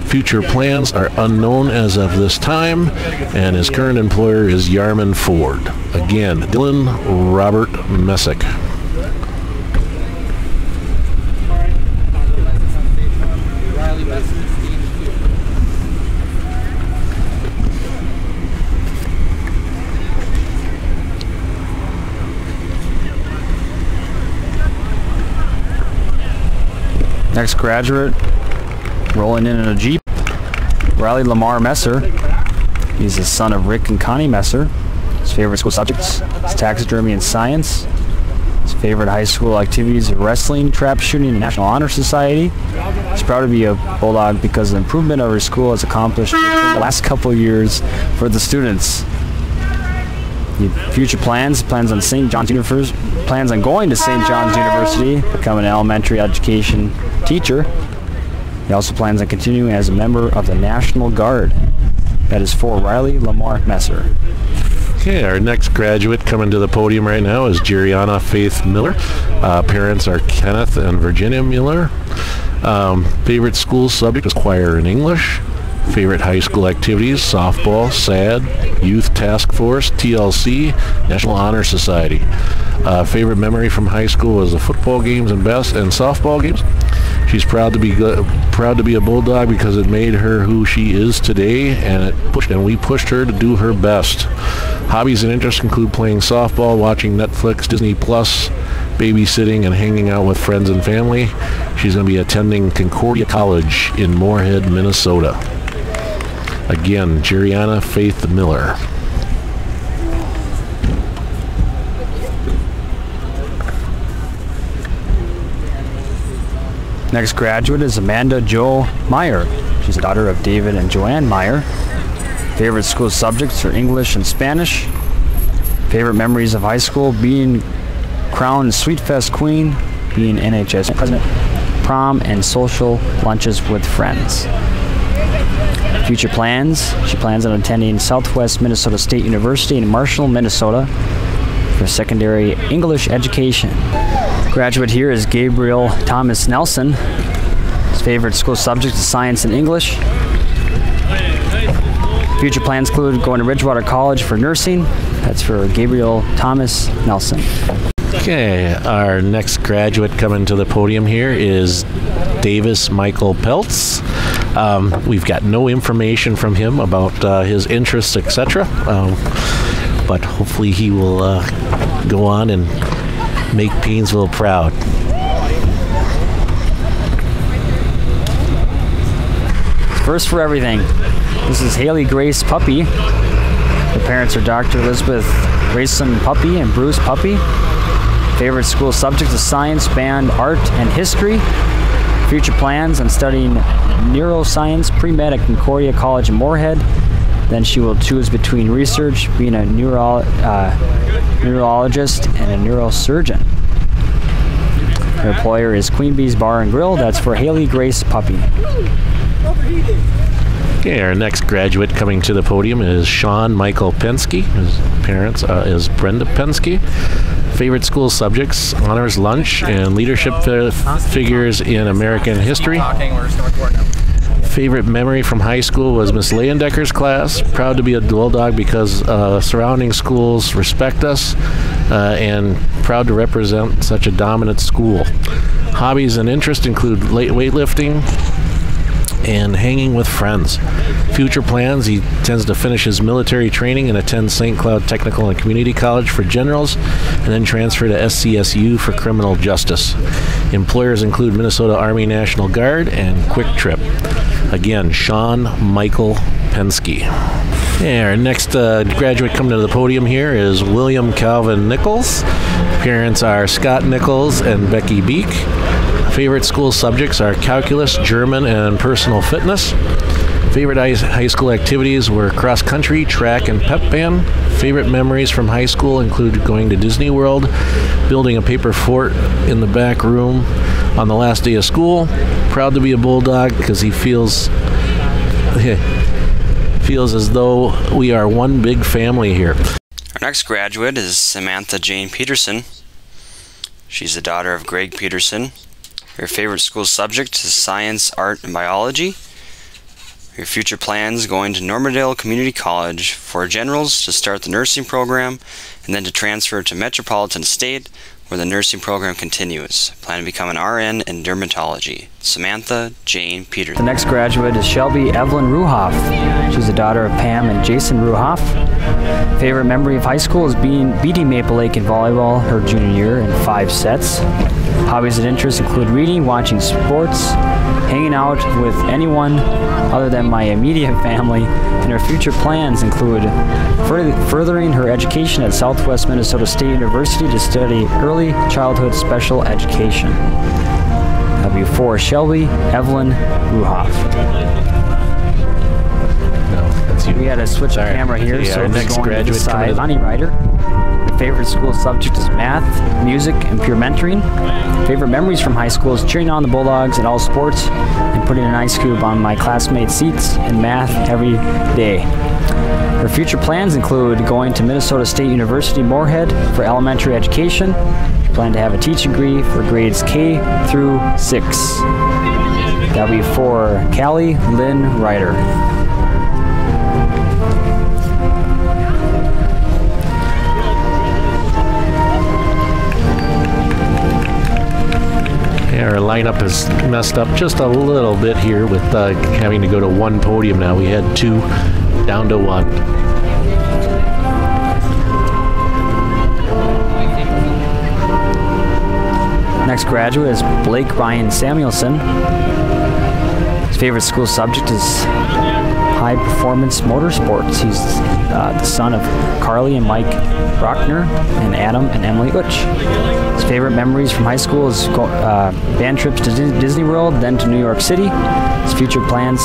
Future plans are unknown as of this time, and his current employer is Yarman Ford. Again, Dylan Robert Messick. Next graduate, rolling in a Jeep, Riley Lamar Messer. He's the son of Rick and Connie Messer. His favorite school subjects is taxidermy and science. His favorite high school activities are wrestling, trap shooting, and National Honor Society. He's proud to be a Bulldog because the improvement of his school has accomplished in the last couple of years for the students. Future plans on going to St. John's University, become an elementary education teacher. He also plans on continuing as a member of the National Guard. That is for Riley Lamar Messer. Okay, our next graduate coming to the podium right now is Jeriana Faith Miller. Parents are Kenneth and Virginia Miller. Favorite school subject is choir and English. Favorite high school activities, softball, SAD, Youth Task Force, TLC, National Honor Society. Favorite memory from high school was the football games and softball games. She's proud to be a Bulldog because it made her who she is today, and we pushed her to do her best. Hobbies and interests include playing softball, watching Netflix, Disney Plus, babysitting, and hanging out with friends and family. She's going to be attending Concordia College in Moorhead, Minnesota. Again, Jeriana Faith Miller. Next graduate is Amanda Jo Meyer. She's the daughter of David and Joanne Meyer. Favorite school subjects are English and Spanish. Favorite memories of high school, being crowned Sweet Fest Queen, being NHS president, prom, and social lunches with friends. Future plans, she plans on attending Southwest Minnesota State University in Marshall, Minnesota for secondary English education. Graduate here is Gabriel Thomas Nelson. His favorite school subject is science and English. Future plans include going to Ridgewater College for nursing. That's for Gabriel Thomas Nelson. Okay, our next graduate coming to the podium here is Davis Michael Peltz. We've got no information from him about his interests, etc. But hopefully he will go on and make Paynesville proud. First for everything. This is Haley Grace Puppy. Her parents are Dr. Elizabeth Grayson Puppy and Bruce Puppy. Favorite school subjects is science, band, art, and history. Future plans on studying neuroscience pre-med at Concordia College in Moorhead. Then she will choose between research, being a neurologist, and a neurosurgeon. Her employer is Queen Bee's Bar and Grill. That's for Haley Grace Puppy. Okay, our next graduate coming to the podium is Sean Michael Penske. His parents is Brenda Penske. Favorite school subjects, honors lunch, and leadership figures in American history. Favorite memory from high school was Miss Lehendecker's class. Proud to be a Bulldog because surrounding schools respect us, and proud to represent such a dominant school. Hobbies and interests include weightlifting and hanging with friends. Future plans, he intends to finish his military training and attend St. Cloud Technical and Community College for generals, and then transfer to SCSU for criminal justice. Employers include Minnesota Army National Guard and Quick Trip. Again, Sean Michael Penske. Yeah, our next graduate coming to the podium here is William Calvin Nichols. Parents are Scott Nichols and Becky Beek. Favorite school subjects are calculus, German, and personal fitness. Favorite high school activities were cross country, track, and pep band. Favorite memories from high school include going to Disney World, building a paper fort in the back room on the last day of school. Proud to be a Bulldog because he feels as though we are one big family here. Our next graduate is Samantha Jane Peterson. She's the daughter of Greg Peterson. Her favorite school subject is science, art, and biology. Her future plans going to Normandale Community College for generals to start the nursing program and then to transfer to Metropolitan State where the nursing program continues. Plan to become an RN in dermatology. Samantha Jane Peterson. The next graduate is Shelby Evelyn Ruhoff. She's the daughter of Pam and Jason Ruhoff. Favorite memory of high school is beating Maple Lake in volleyball her junior year in 5 sets. Hobbies and interests include reading, watching sports, hanging out with anyone other than my immediate family, and her future plans include furthering her education at Southwest Minnesota State University to study early childhood special education. W4 Shelby Evelyn Ruhoff. We had to switch the camera here, so next graduate side. Bonnie Ryder. Her favorite school subject is math, music, and peer mentoring. Favorite memories from high school is cheering on the Bulldogs at all sports and putting an ice cube on my classmates' seats in math every day. Her future plans include going to Minnesota State University Moorhead for elementary education. She plans to have a teaching degree for grades K through 6. That'll be for Callie Lynn Ryder. Our lineup is messed up just a little bit here with having to go to one podium now. We had 2 down to 1. Next graduate is Blake Ryan Samuelson. His favorite school subject is high performance motorsports. He's the son of Carly and Mike Brockner and Adam and Emily Utch. His favorite memories from high school is band trips to Disney World, then to New York City. His future plans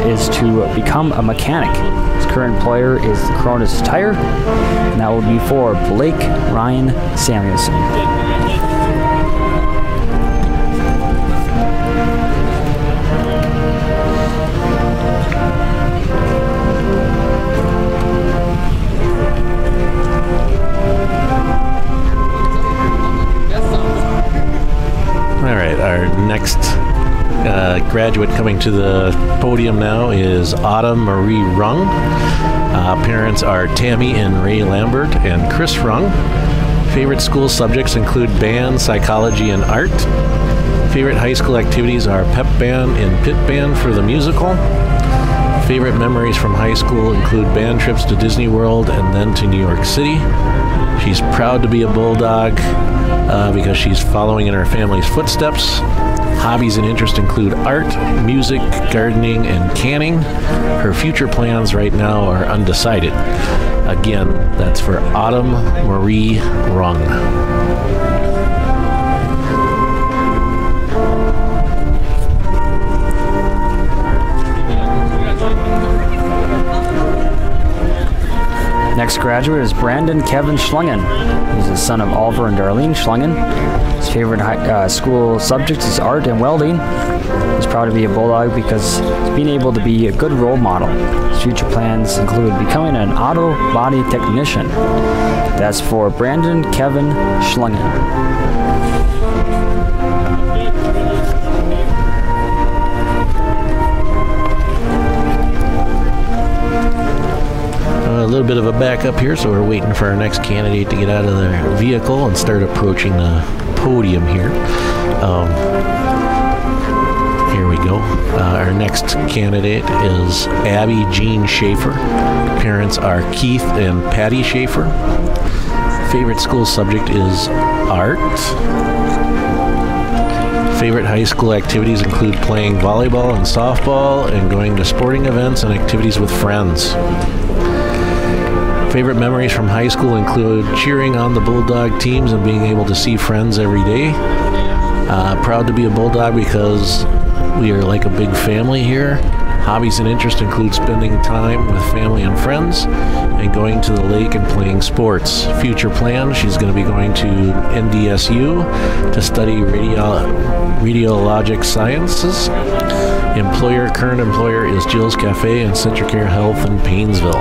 is to become a mechanic. His current employer is the Cronus Tire, and that will be for Blake Ryan Samuelson. Our next graduate coming to the podium now is Autumn Marie Rung. Parents are Tammy and Ray Lambert and Chris Rung. Favorite school subjects include band, psychology, and art. Favorite high school activities are pep band and pit band for the musical. Favorite memories from high school include band trips to Disney World and then to New York City. She's proud to be a Bulldog because she's following in her family's footsteps. Hobbies and interests include art, music, gardening, and canning. Her future plans right now are undecided. Again, that's for Autumn Marie Rung. Next graduate is Brandon Kevin Schlungen. He's the son of Oliver and Darlene Schlungen. His favorite school subject is art and welding. He's proud to be a Bulldog because he's being able to be a good role model. His future plans include becoming an auto body technician. That's for Brandon Kevin Schlungen. A little bit of a backup here, so we're waiting for our next candidate to get out of their vehicle and start approaching the podium here. Here we go. Our next candidate is Abby Jean Schaefer. Parents are Keith and Patty Schaefer. Favorite school subject is art. Favorite high school activities include playing volleyball and softball and going to sporting events and activities with friends. Favorite memories from high school include cheering on the Bulldog teams and being able to see friends every day. Proud to be a Bulldog because we are like a big family here. Hobbies and interests include spending time with family and friends and going to the lake and playing sports. Future plans, she's going to be going to NDSU to study radiologic sciences. Current employer is Jill's Cafe and Centricare Health in Paynesville.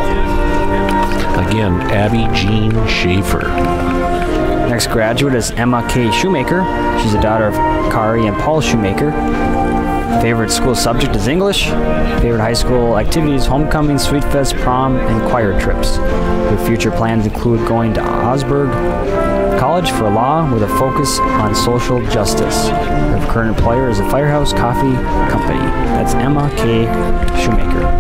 Again, Abby Jean Schaefer. Next graduate is Emma K. Shoemaker. She's the daughter of Kari and Paul Shoemaker. Favorite school subject is English. Favorite high school activities, homecoming, sweet fest, prom, and choir trips. Her future plans include going to Osborne College for law with a focus on social justice. Her current employer is a Firehouse Coffee Company. That's Emma K. Shoemaker.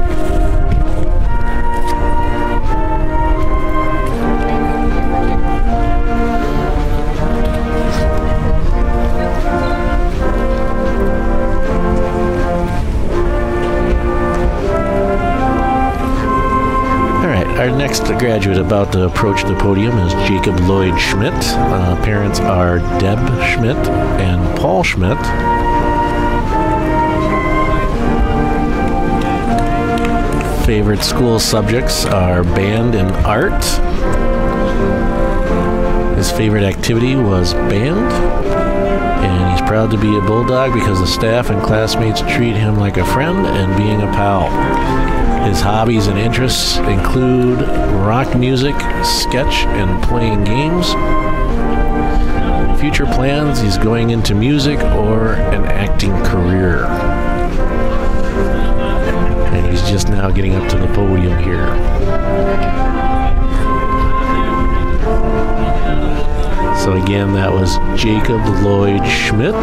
Our next graduate about to approach the podium is Jacob Lloyd Schmidt. Parents are Deb Schmidt and Paul Schmidt. Favorite school subjects are band and art. His favorite activity was band. And he's proud to be a Bulldog because the staff and classmates treat him like a friend and being a pal. His hobbies and interests include rock music, sketch, and playing games. Future plans, he's going into music or an acting career. And he's just now getting up to the podium here. So again, that was Jacob Lloyd Schmidt.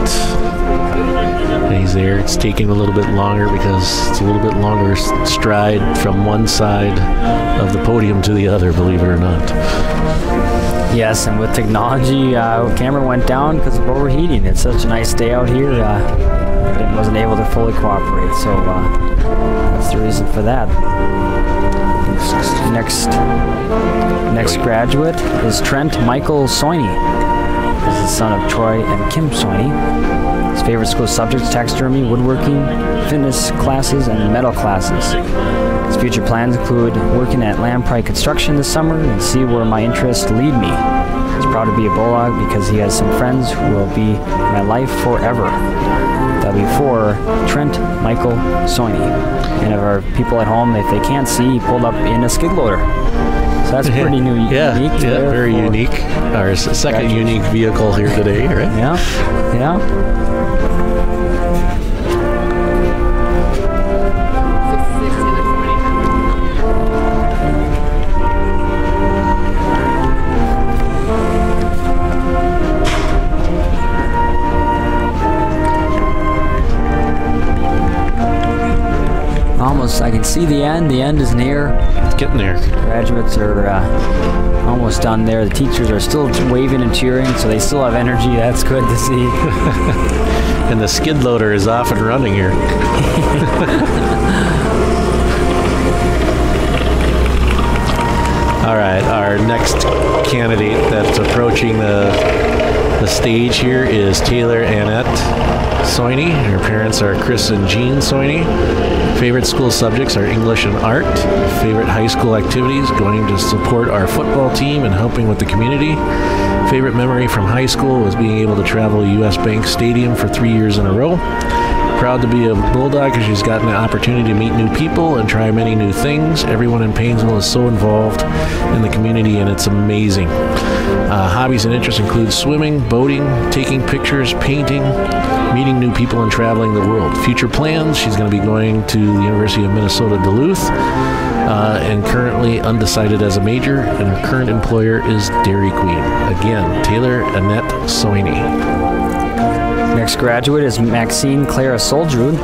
And he's there. It's taking a little bit longer because it's a little bit longer stride from one side of the podium to the other, believe it or not. Yes, and with technology, camera went down because of overheating. It's such a nice day out here. It wasn't able to fully cooperate, so that's the reason for that. Next graduate is Trent Michael Soini. He's the son of Troy and Kim Soini. His favorite school subjects, taxidermy, woodworking, fitness classes, and metal classes. His future plans include working at Lamprey Construction this summer and see where my interests lead me. He's proud to be a Bulldog because he has some friends who will be my life forever. That'll be for Trent Michael Soini. And of our people at home, if they can't see, he pulled up in a skid loader. So that's pretty unique. Yeah, very unique. Our second unique vehicle here today, right? Yeah. Almost, I can see the end. The end is near. It's getting there. Graduates are almost done there. The teachers are still waving and cheering, so they still have energy. That's good to see. And the skid loader is off and running here. All right, our next candidate that's approaching the stage here is Taylor Annette Soini. Her parents are Chris and Jean Soini. Favorite school subjects are English and art. Favorite high school activities, going to support our football team and helping with the community. Favorite memory from high school was being able to travel to U.S. Bank Stadium for 3 years in a row. Proud to be a Bulldog because she's gotten the opportunity to meet new people and try many new things. Everyone in Paynesville is so involved in the community, and it's amazing. Hobbies and interests include swimming, boating, taking pictures, painting, meeting new people, and traveling the world. Future plans, she's going to be going to the University of Minnesota Duluth and currently undecided as a major, and her current employer is Dairy Queen. Again, Taylor Annette Soini. Next graduate is Maxine Clara Soldrud.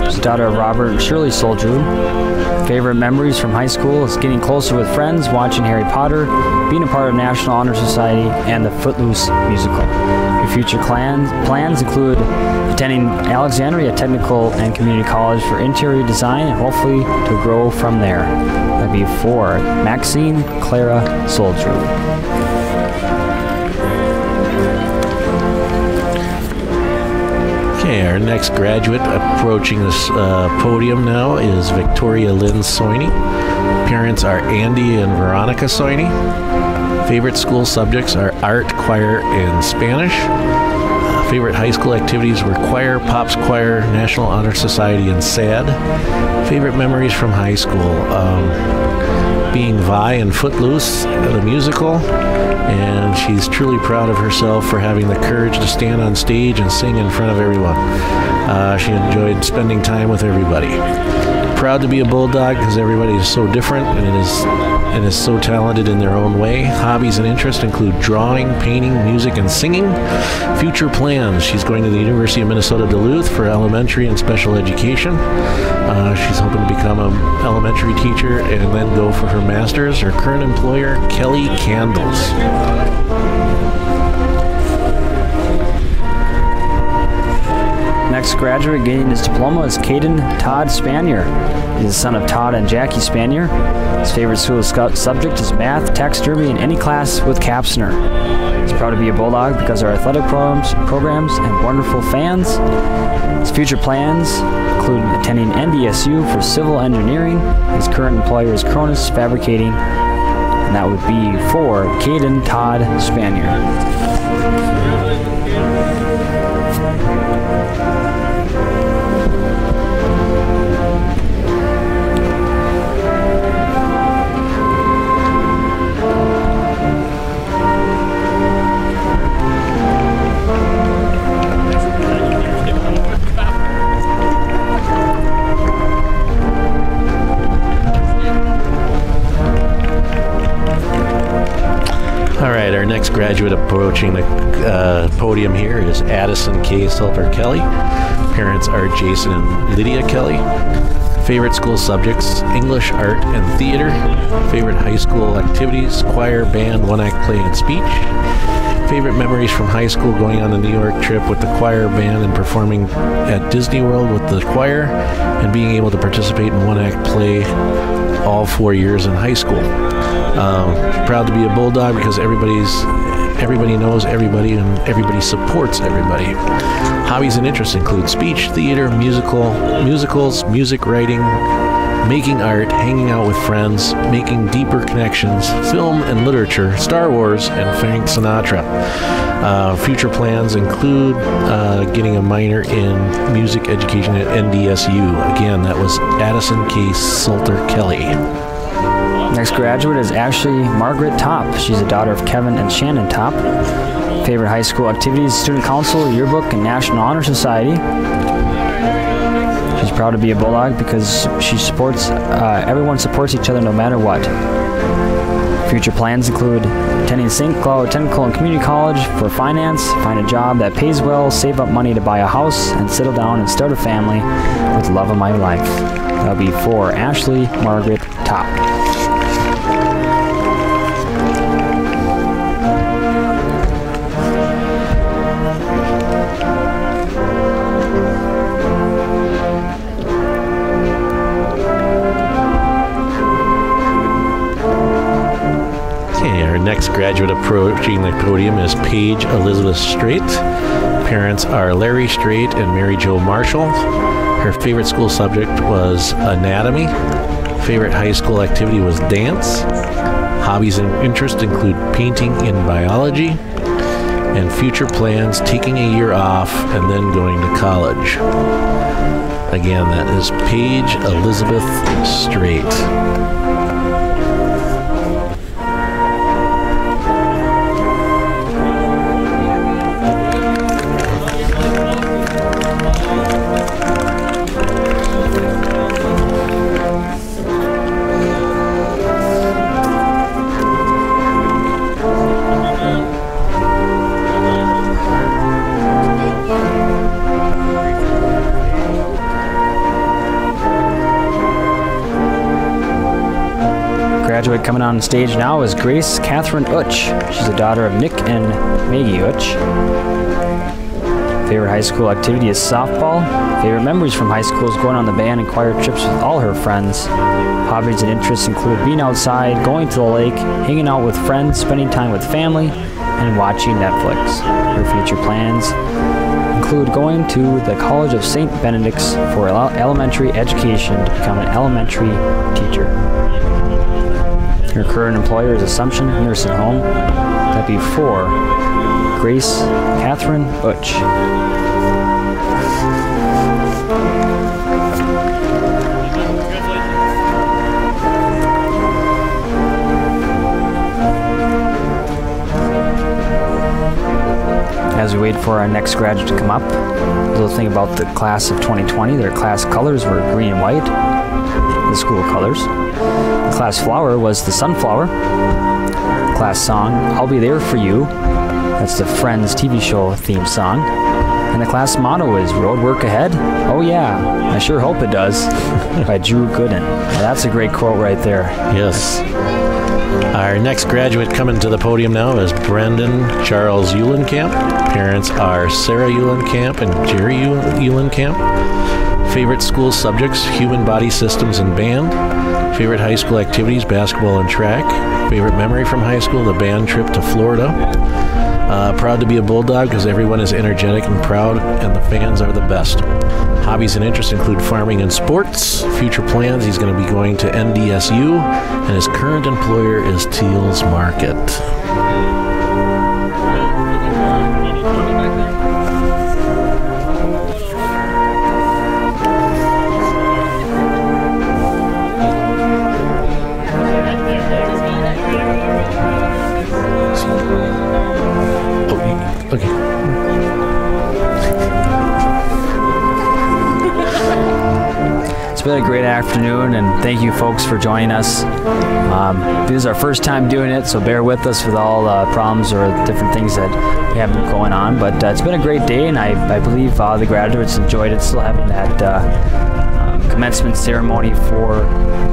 She's the daughter of Robert and Shirley Soldrud. Favorite memories from high school is getting closer with friends, watching Harry Potter, being a part of National Honor Society, and the Footloose musical. Your future plans include attending Alexandria Technical and Community College for interior design and hopefully to grow from there. That'd be for Maxine Clara Soldrud. Okay, our next graduate approaching this podium now is Victoria Lynn Soini. Parents are Andy and Veronica Soini. Favorite school subjects are art, choir, and Spanish. Favorite high school activities were choir, pops choir, National Honor Society, and SAD. Favorite memories from high school, being Vi in Footloose, the musical, and she's truly proud of herself for having the courage to stand on stage and sing in front of everyone. She enjoyed spending time with everybody. Proud to be a Bulldog because everybody is so different and is so talented in their own way. Hobbies and interests include drawing, painting, music, and singing. Future plans: she's going to the University of Minnesota Duluth for elementary and special education. She's hoping to become an elementary teacher and then go for her master's. Her current employer, Kelly Candles. Next graduate getting his diploma is Caden Todd Spanier. He's the son of Todd and Jackie Spanier. His favorite school subject is math, taxidermy, and any class with Kapsner. He's proud to be a Bulldog because of our athletic programs and wonderful fans. His future plans include attending NDSU for civil engineering. His current employer is Cronus Fabricating, and that would be for Caden Todd Spanier. Our next graduate approaching the podium here is Addison K. Salter Kelly. Parents are Jason and Lydia Kelly. Favorite school subjects: English, art, and theater. Favorite high school activities: choir, band, one-act play, and speech. Favorite memories from high school: going on the New York trip with the choir band and performing at Disney World with the choir, and being able to participate in one-act play all 4 years in high school. Proud to be a Bulldog because everybody knows everybody and everybody supports everybody. Hobbies and interests include speech, theater, musicals, music writing, making art, hanging out with friends, making deeper connections, film and literature, Star Wars, and Frank Sinatra. Future plans include getting a minor in music education at NDSU. Again, that was Addison K. Salter Kelly. Next graduate is Ashley Margaret Top. She's the daughter of Kevin and Shannon Top. Favorite high school activities: student council, yearbook, and National Honor Society. She's proud to be a Bulldog because she supports, everyone supports each other no matter what. Future plans include attending St. Cloud Technical and Community College for finance, find a job that pays well, save up money to buy a house, and settle down and start a family with the love of my life. That'll be for Ashley Margaret Top. Next graduate approaching the podium is Paige Elizabeth Strait. Parents are Larry Strait and Mary Jo Marshall. Her favorite school subject was anatomy. Favorite high school activity was dance. Hobbies and interests include painting and biology. And future plans: taking a year off and then going to college. Again, that is Paige Elizabeth Strait. Graduate coming on stage now is Grace Catherine Utch. She's the daughter of Nick and Maggie Utch. Favorite high school activity is softball. Favorite memories from high school is going on the band and choir trips with all her friends. Hobbies and interests include being outside, going to the lake, hanging out with friends, spending time with family, and watching Netflix. Her future plans: include going to the College of St. Benedict's for elementary education to become an elementary teacher. Her current employer is Assumption Nursing Home. That'd be 4, Grace Catherine Butch. As we wait for our next graduate to come up, a little thing about the class of 2020. Their class colors were green and white, the school colors. The class flower was the sunflower. Class song, I'll Be There For You. That's the Friends TV show theme song. And the class motto is Road Work Ahead. Oh yeah, I sure hope it does. By Drew Gooden. Now, that's a great quote right there. Yes. Our next graduate coming to the podium now is Brendan Charles Eulenkamp. Parents are Sarah Eulenkamp and Jerry Eulenkamp. Favorite school subjects, human body systems and band. Favorite high school activities, basketball and track. Favorite memory from high school, the band trip to Florida. Proud to be a Bulldog because everyone is energetic and proud and the fans are the best. Hobbies and interests include farming and sports. Future plans, he's going to be going to NDSU, and his current employer is Teals Market. It's been a great afternoon, and thank you folks for joining us. This is our first time doing it, so bear with us with all problems or different things that we have going on. But it's been a great day, and I believe the graduates enjoyed it. Still having that commencement ceremony for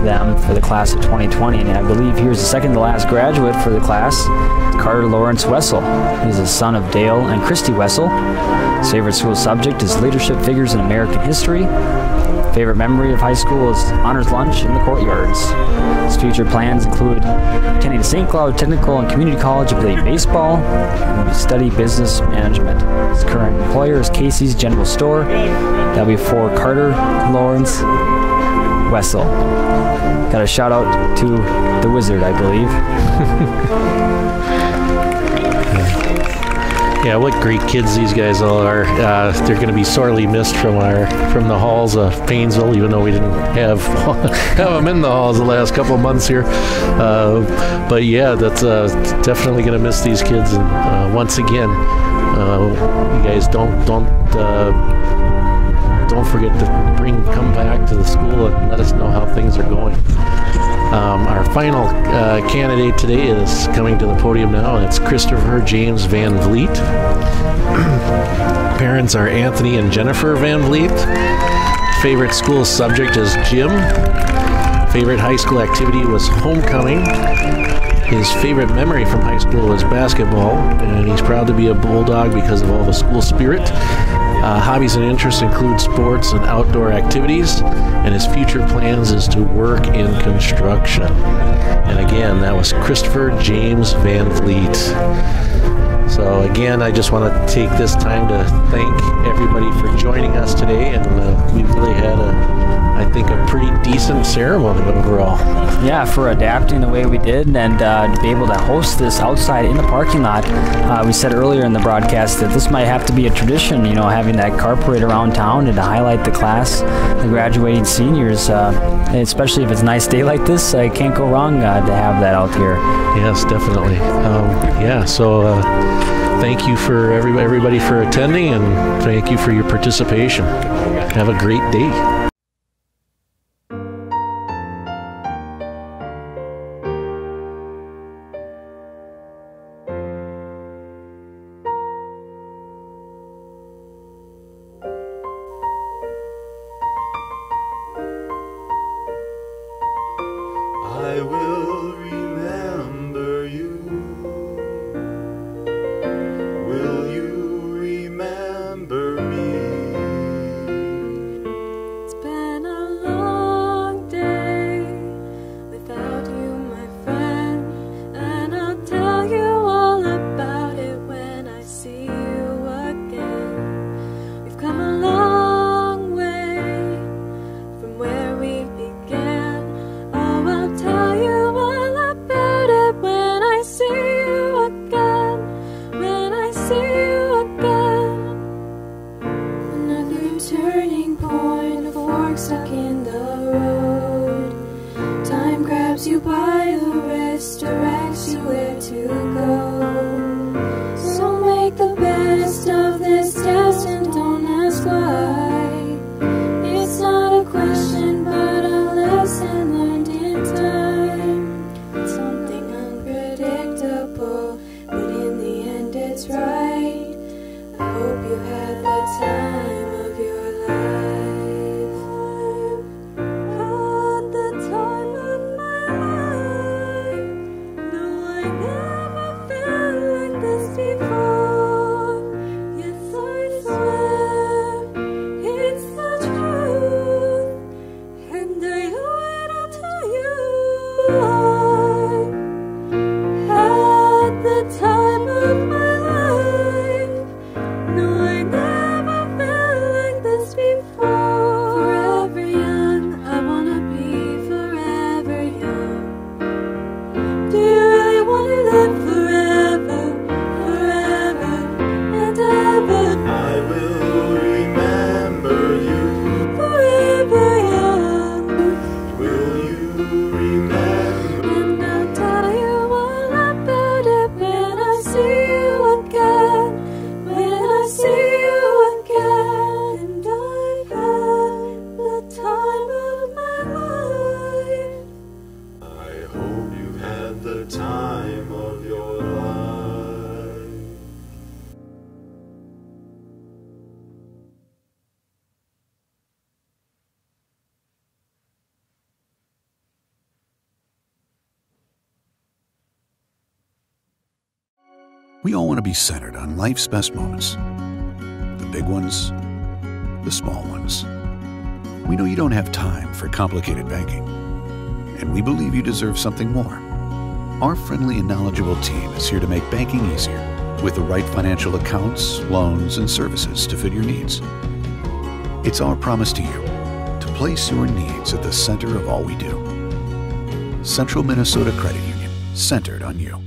them for the class of 2020, and I believe here's the second to last graduate for the class, Carter Lawrence Wessel. He's the son of Dale and Christy Wessel. His favorite school subject is leadership figures in American history. Favorite memory of high school is honors lunch in the courtyards. His future plans include attending St. Cloud Technical and Community College to play baseball and study business management. His current employer is Casey's General Store. That'll be for Carter Lawrence Wessel. Got a shout out to the Wizard, I believe. Yeah, what great kids these guys all are. They're going to be sorely missed from the halls of Paynesville, even though we didn't have them in the halls the last couple of months here. But yeah, that's definitely going to miss these kids. And once again, you guys don't forget to come back to the school and let us know how things are going. Our final candidate today is coming to the podium now, and it's Christopher James Van Vliet. Parents are Anthony and Jennifer Van Vliet. Favorite school subject is gym. Favorite high school activity was homecoming. His favorite memory from high school was basketball, and he's proud to be a Bulldog because of all the school spirit. Hobbies and interests include sports and outdoor activities, and his future plans is to work in construction. And again, that was Christopher James Van Vliet. So again, I just want to take this time to thank everybody for joining us today, and we really had I think a pretty decent ceremony overall. Yeah, for adapting the way we did and to be able to host this outside in the parking lot. We said earlier in the broadcast that this might have to be a tradition, you know, having that car parade around town and to highlight the class, the graduating seniors, especially if it's a nice day like this. I can't go wrong to have that out here. Yes, definitely. So thank you for everybody for attending, and thank you for your participation. Have a great day. I will remember you. Will you remember me? It's mark stuck in the road. Time grabs you by the wrist, directs you where to go. So make the best of this test and don't ask why. It's not a question but a lesson learned in time. It's something unpredictable, but in the end it's right. I hope you had the time of your life. Had the time of my life. No, I never felt like this before. Yes, I swear it's the truth, and I owe it all to you. I had the time of my life. No, I never felt like this before. Forever young, I wanna be forever young. Do you really wanna live forever, forever and ever? I will remember you. Forever young. Will you remember? And I'll tell you all about it when I see you again. When I see you again. And I've had the time of my life. I hope you had the time of your life. We all want to be centered on life's best moments. The big ones, the small ones. We know you don't have time for complicated banking, and we believe you deserve something more. Our friendly and knowledgeable team is here to make banking easier with the right financial accounts, loans, and services to fit your needs. It's our promise to you to place your needs at the center of all we do. Central Minnesota Credit Union, centered on you.